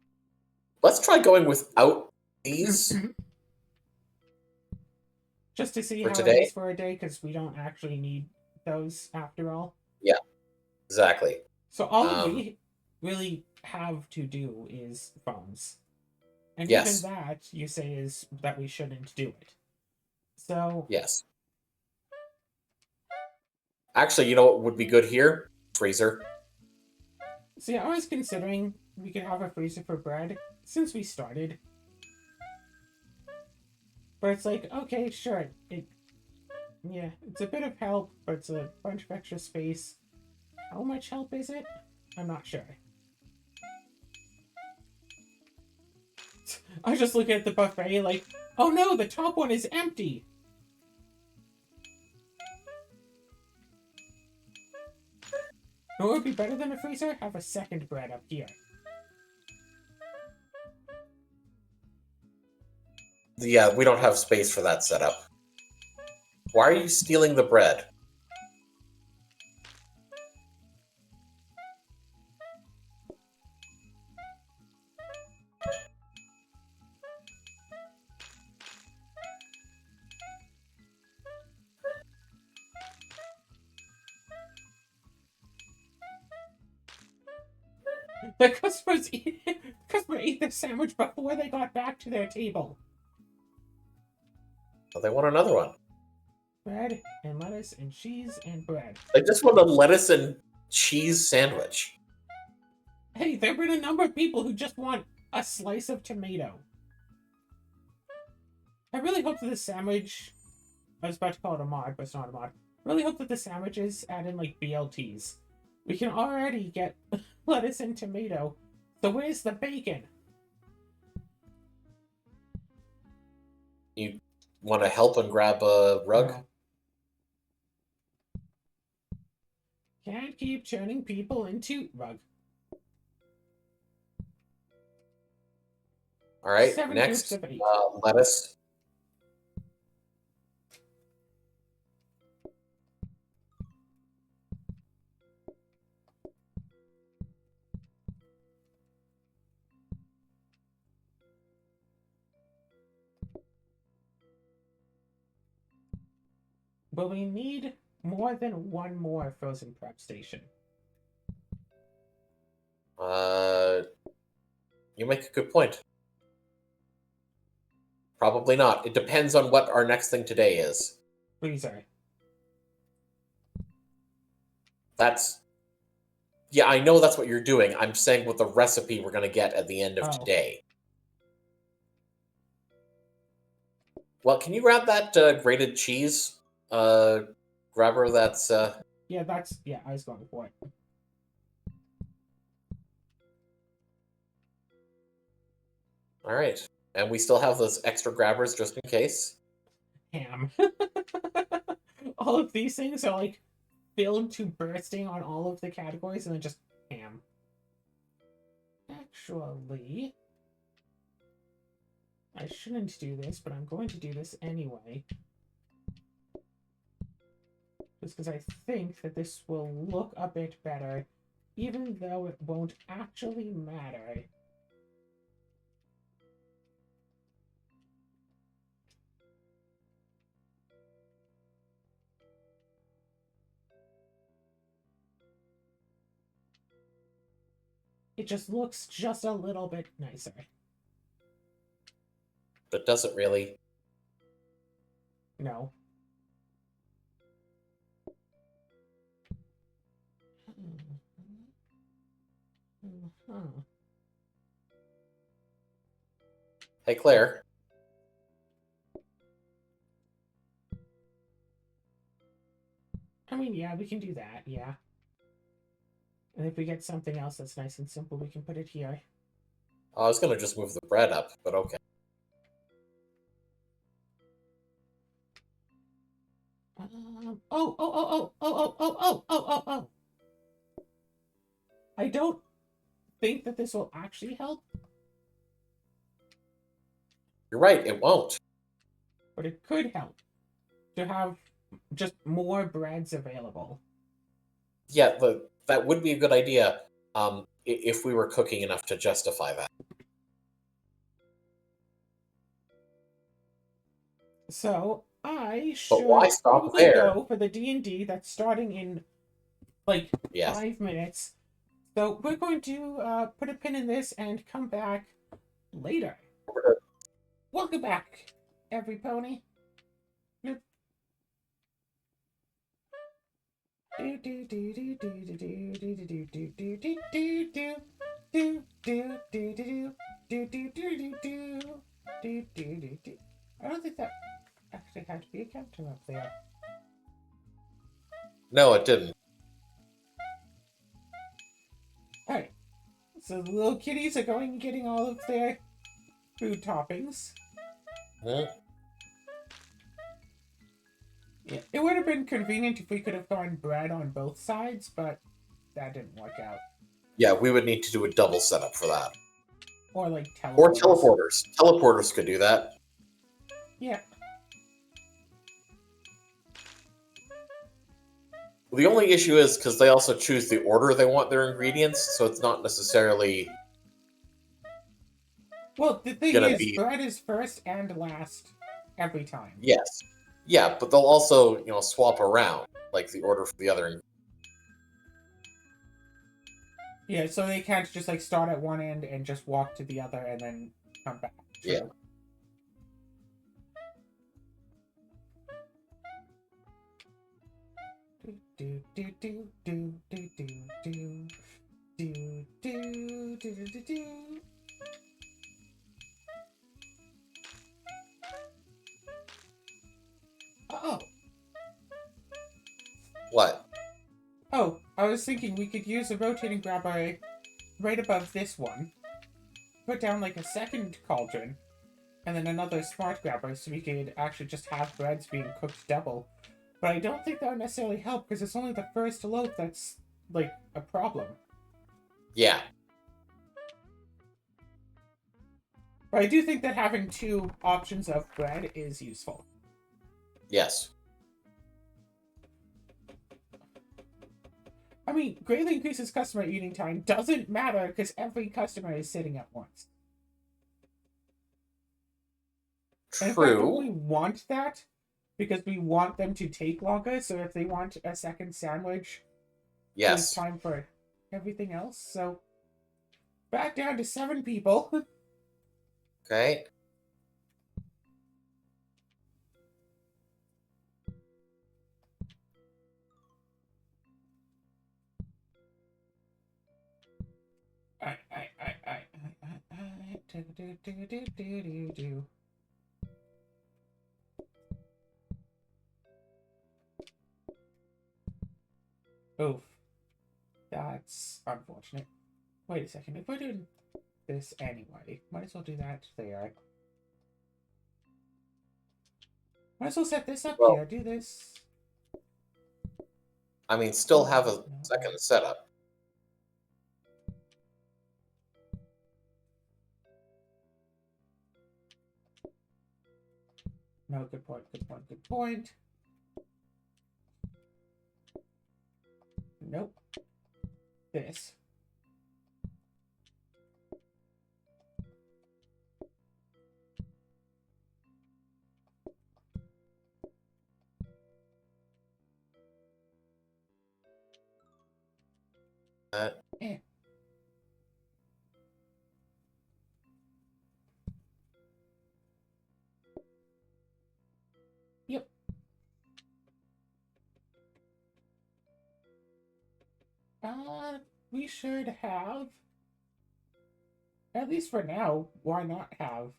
S2: let's try going without these
S1: just to see
S2: for
S1: how
S2: today.
S1: it is for a day, because we don't actually need those after all.
S2: Yeah, exactly.
S1: So all we really have to do is phones. And
S2: yes.
S1: even that, you say, is that we shouldn't do it. So...
S2: yes. Actually, you know what would be good here? Freezer.
S1: See, I was considering we could have a freezer for bread since we started. But it's like, okay, sure. Yeah, it's a bit of help, but it's a bunch of extra space. How much help is it? I'm not sure. I was just looking at the buffet like, oh no, the top one is empty. What would be better than a freezer? Have a second bread up here.
S2: Yeah, we don't have space for that setup. Why are you stealing the bread?
S1: The customer ate their sandwich before they got back to their table.
S2: Well, they want another one.
S1: Bread and lettuce and cheese and bread.
S2: They just want a lettuce and cheese sandwich.
S1: Hey, there have been a number of people who just want a slice of tomato. I really hope that the sandwich... I was about to call it a mod, but it's not a mod. I really hope that the sandwiches add in, like, BLTs. We can already get lettuce and tomato. So where's the bacon?
S2: You want to help and grab a rug?
S1: No. Can't keep turning people into rug.
S2: All right,
S1: 7
S2: next,
S1: groups of 8.
S2: lettuce.
S1: But we need more than one more frozen prep station.
S2: You make a good point. Probably not. It depends on what our next thing today is.
S1: Freezer.
S2: That's... Yeah, I know that's what you're doing. I'm saying what the recipe we're going to get at the end of today. Well, can you grab that grated cheese? Grabber that's...
S1: Yeah, that's... Yeah, I was going for it.
S2: All right. And we still have those extra grabbers just in case.
S1: Ham. All of these things are, like, filled to bursting on all of the categories, and then just ham. Actually... I shouldn't do this, but I'm going to do this anyway. Just because I think that this will look a bit better, even though it won't actually matter. It just looks just a little bit nicer.
S2: But does it really?
S1: No.
S2: Hey, Claire.
S1: I mean, yeah, we can do that, yeah. And if we get something else that's nice and simple, we can put it here.
S2: I was gonna just move the bread up, but okay.
S1: Oh. I don't think that this will actually help,
S2: You're right, it won't.
S1: but it could help to have just more breads available.
S2: Yeah, that would be a good idea, if we were cooking enough to justify that.
S1: So I
S2: But why
S1: should
S2: stop
S1: probably
S2: there?
S1: go for the D&D that's starting in like
S2: Yes.
S1: 5 minutes. So we're going to put a pin in this and come back later. Welcome back, every pony. I don't think that actually had to be a counter up there.
S2: No, it didn't.
S1: Alright. So the little kitties are going and getting all of their food toppings.
S2: Hmm?
S1: Yeah, it would have been convenient if we could have gone bread on both sides, but that didn't work out.
S2: Yeah, we would need to do a double setup for that.
S1: Or like teleporters.
S2: Or teleporters. Teleporters could do that.
S1: Yeah.
S2: The only issue is because they also choose the order they want their ingredients, so it's not necessarily.
S1: Well, the thing
S2: Gonna
S1: is,
S2: be-
S1: bread is first and last every time.
S2: Yes. Yeah, but they'll also, swap around, like the order for the other.
S1: Yeah, so they can't just like start at one end and just walk to the other and then come back. True.
S2: Yeah.
S1: Oh,
S2: What?
S1: oh! I was thinking we could use a rotating grabber right above this one. Put down like a second cauldron, and then another smart grabber, so we could actually just have breads being cooked double. But I don't think that would necessarily help because it's only the first loaf that's like a problem.
S2: Yeah.
S1: But I do think that having 2 options of bread is useful.
S2: Yes.
S1: I mean, greatly increases customer eating time doesn't matter because every customer is sitting at once. And in fact, don't we
S2: True.
S1: want that? Because we want them to take longer, so if they want a second sandwich, there's
S2: Yes.
S1: time for everything else. So, back down to 7 people.
S2: Okay.
S1: Oof. That's unfortunate. Wait a second, if we're doing this anyway, might as well do that there. Might as well set this up
S2: Well-
S1: here, do this.
S2: I mean, still have a second setup.
S1: No, good point, good point, good point. Nope. This. Eh. Yep. We should have. At least for now, why not have?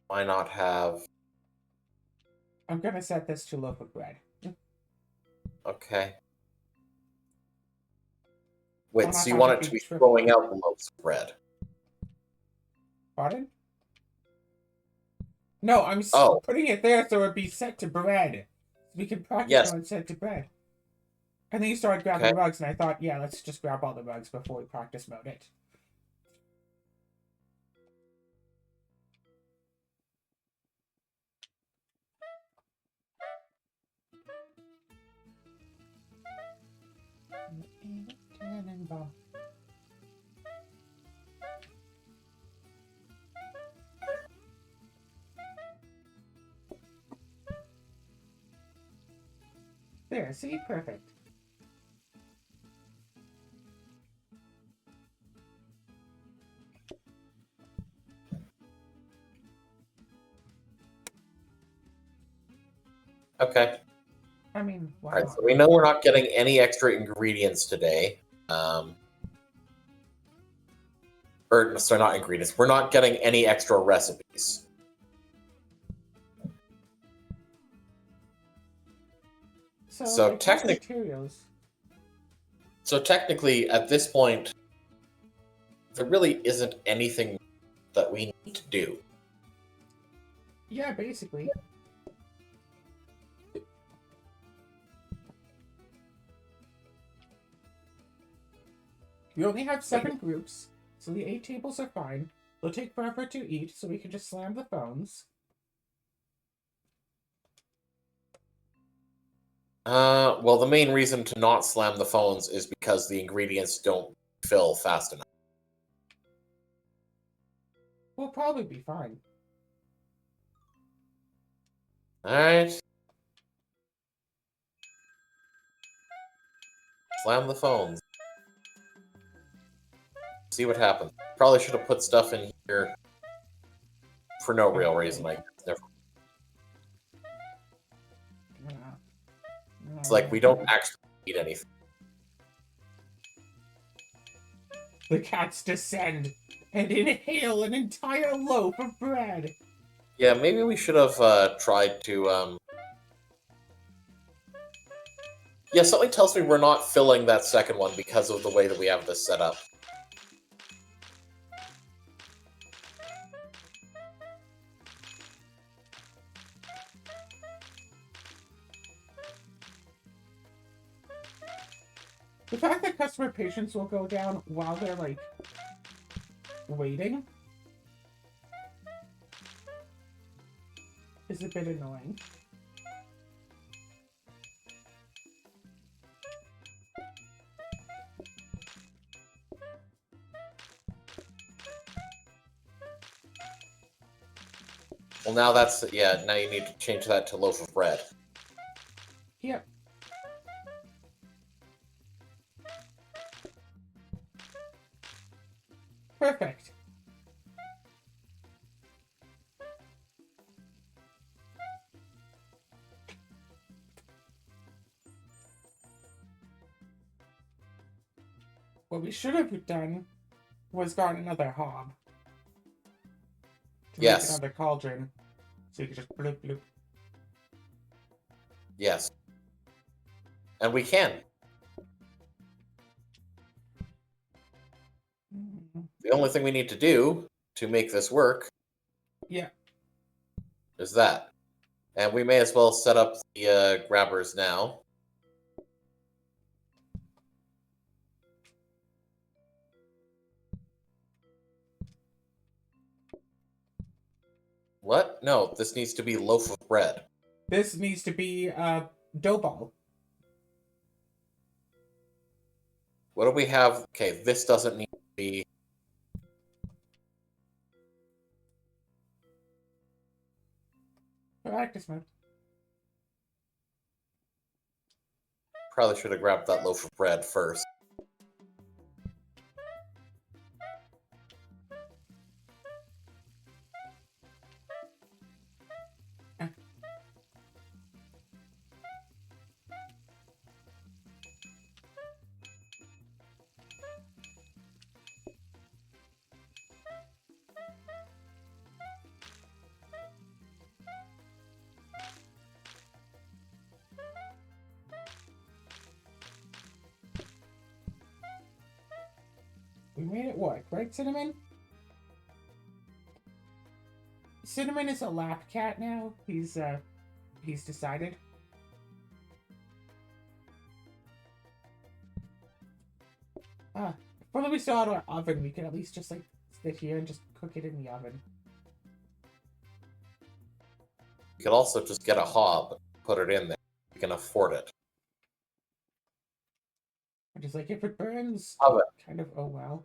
S2: Why not have?
S1: I'm gonna set this to loaf of bread.
S2: Okay. Wait,
S1: Oh, I
S2: so you
S1: thought
S2: want
S1: it'd
S2: it to
S1: be
S2: be
S1: triple.
S2: throwing out the loaves of bread?
S1: Pardon? No, I'm
S2: Oh,
S1: putting it there so it'd be set to bread. We can practice
S2: yes.
S1: mode and set it to bread. And then you started grabbing
S2: Okay.
S1: rugs, and I thought, yeah, let's just grab all the rugs before we practice mode it. Cannonball. There, see? Perfect.
S2: Okay.
S1: I mean, why
S2: All right.
S1: not?
S2: So we know we're not getting any extra ingredients today. Or sorry, not ingredients. We're not getting any extra recipes. So
S1: I guess
S2: technic-
S1: materials.
S2: So technically, at this point, there really isn't anything that we need to do.
S1: Yeah, basically. We only have 7 groups, so the 8 tables are fine. They'll take forever to eat, so we can just slam the phones.
S2: Well, the main reason to not slam the phones is because the ingredients don't fill fast enough.
S1: We'll probably be fine.
S2: Alright. Slam the phones. See what happens. Probably should have put stuff in here for no real reason, I guess. It's like we don't actually need anything.
S1: The cats descend and inhale an entire loaf of bread.
S2: Yeah, maybe we should have tried to. Yeah, something tells me we're not filling that second one because of the way that we have this set up.
S1: The fact that customer patience will go down while they're, like, waiting is a bit annoying.
S2: Well, now that's... Yeah, now you need to change that to loaf of bread.
S1: Yep. Perfect. What we should have done was got another hob. To
S2: Yes.
S1: make another cauldron. So you could just bloop bloop.
S2: Yes. And we can. The only thing we need to do to make this work
S1: Yeah.
S2: is that. And we may as well set up the grabbers now. What? No, this needs to be loaf of bread.
S1: This needs to be dough ball.
S2: What do we have? Okay, this doesn't need to be...
S1: Practice mode.
S2: Probably should have grabbed that loaf of bread first.
S1: We made it work, right, Cinnamon? Cinnamon is a lap cat now. He's decided. If only we still had our oven, we could at least just, like, sit here and just cook it in the oven.
S2: You could also just get a hob, put it in there. You can afford it.
S1: I'm just like, if it burns,
S2: Oven.
S1: kind of, oh well.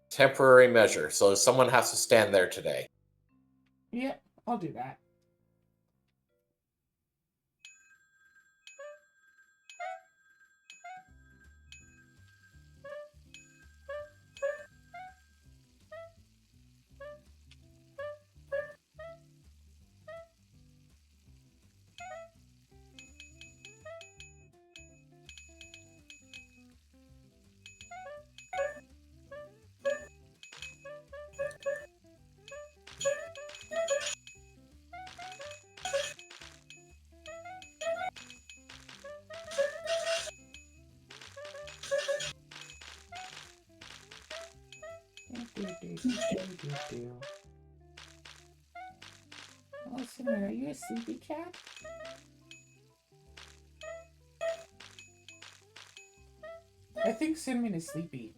S2: Temporary measure, so someone has to stand there today.
S1: Yeah, I'll do that. Oh, Cinnamon, are you a sleepy cat? I think Cinnamon is sleepy.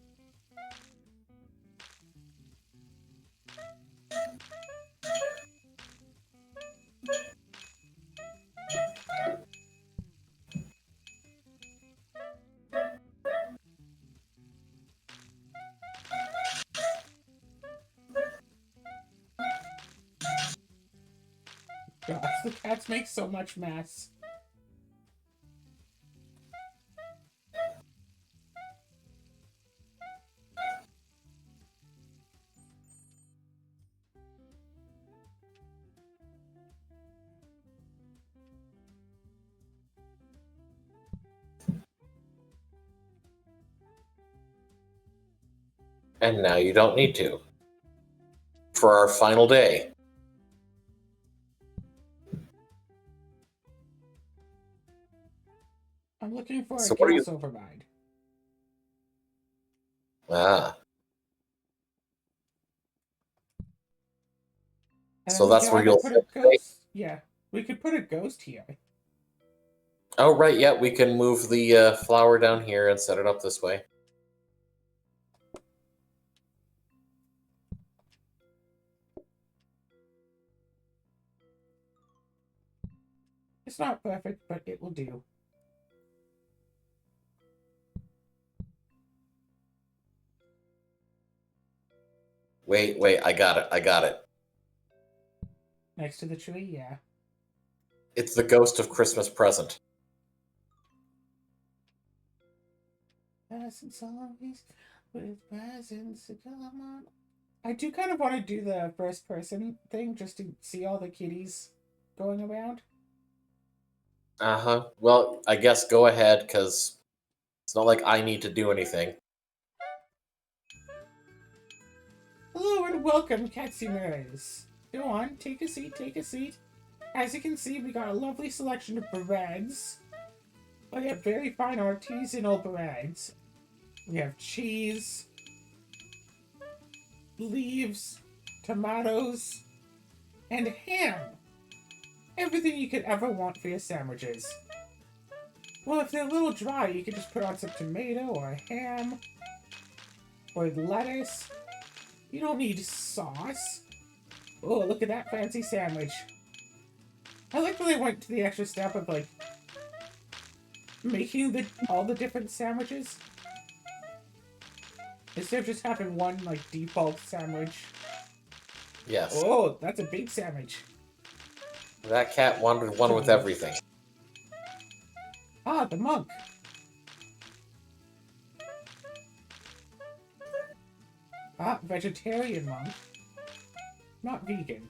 S1: Gosh, the cats make so much mess.
S2: And now you don't need to. For our final day.
S1: I'm looking for
S2: So
S1: a
S2: what are you-
S1: castle provide.
S2: Ah.
S1: And
S2: So
S1: then we
S2: that's
S1: can
S2: where
S1: either
S2: you'll
S1: put a
S2: sit today?
S1: ghost. Yeah, we could put a ghost here.
S2: Oh, right, yeah, we can move the flower down here and set it up this way.
S1: It's not perfect, but it will do.
S2: Wait, I got it.
S1: Next to the tree, yeah.
S2: It's the ghost of Christmas present.
S1: Presents always with presents to come on. I do kind of want to do the first person thing just to see all the kitties going around.
S2: Uh-huh. Well, I guess go ahead, because it's not like I need to do anything.
S1: Hello and welcome, Katsumeres. Go on, take a seat, take a seat. As you can see, we got a lovely selection of breads. We have very fine artisanal breads. We have cheese, leaves, tomatoes, and ham. Everything you could ever want for your sandwiches. Well, if they're a little dry, you could just put on some tomato or ham or lettuce. You don't need sauce. Oh, look at that fancy sandwich. I like when they went to the extra step of, like, making all the different sandwiches. Instead of just having one, like, default sandwich.
S2: Yes.
S1: Oh, that's a big sandwich.
S2: That cat wanted one with everything.
S1: Ah, the monk. Ah, vegetarian monk. Not vegan.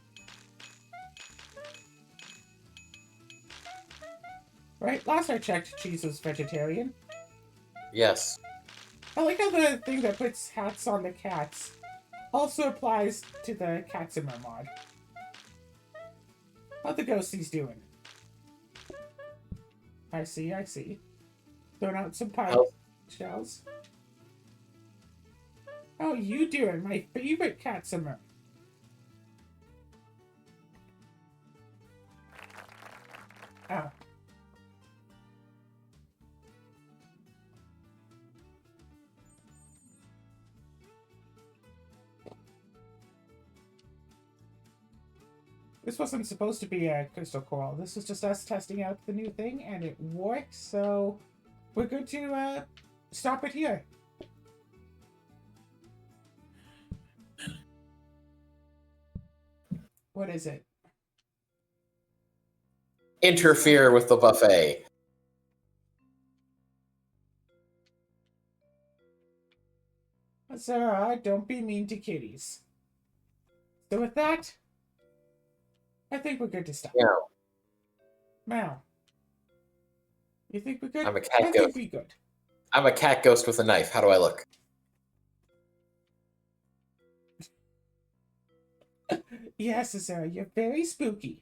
S1: Right? Last I checked, cheese was vegetarian.
S2: Yes.
S1: I like how the thing that puts hats on the cats also applies to the Katsumer mod. How the ghosties doing? I see. Throwing out some pie
S2: How's-
S1: shells. How you doing? My favorite cat summer. Oh. This wasn't supposed to be a crystal coral. This was just us testing out the new thing, and it worked, so we're good to stop it here. What is it?
S2: Interfere with the buffet.
S1: Sarah, don't be mean to kitties. So with that, I think we're good to stop.
S2: Yeah.
S1: Meow. You think we're good?
S2: I'm a cat
S1: I think
S2: ghost.
S1: we're good.
S2: I'm a cat ghost with a knife. How do I look?
S1: Yes, Sarah, you're very spooky.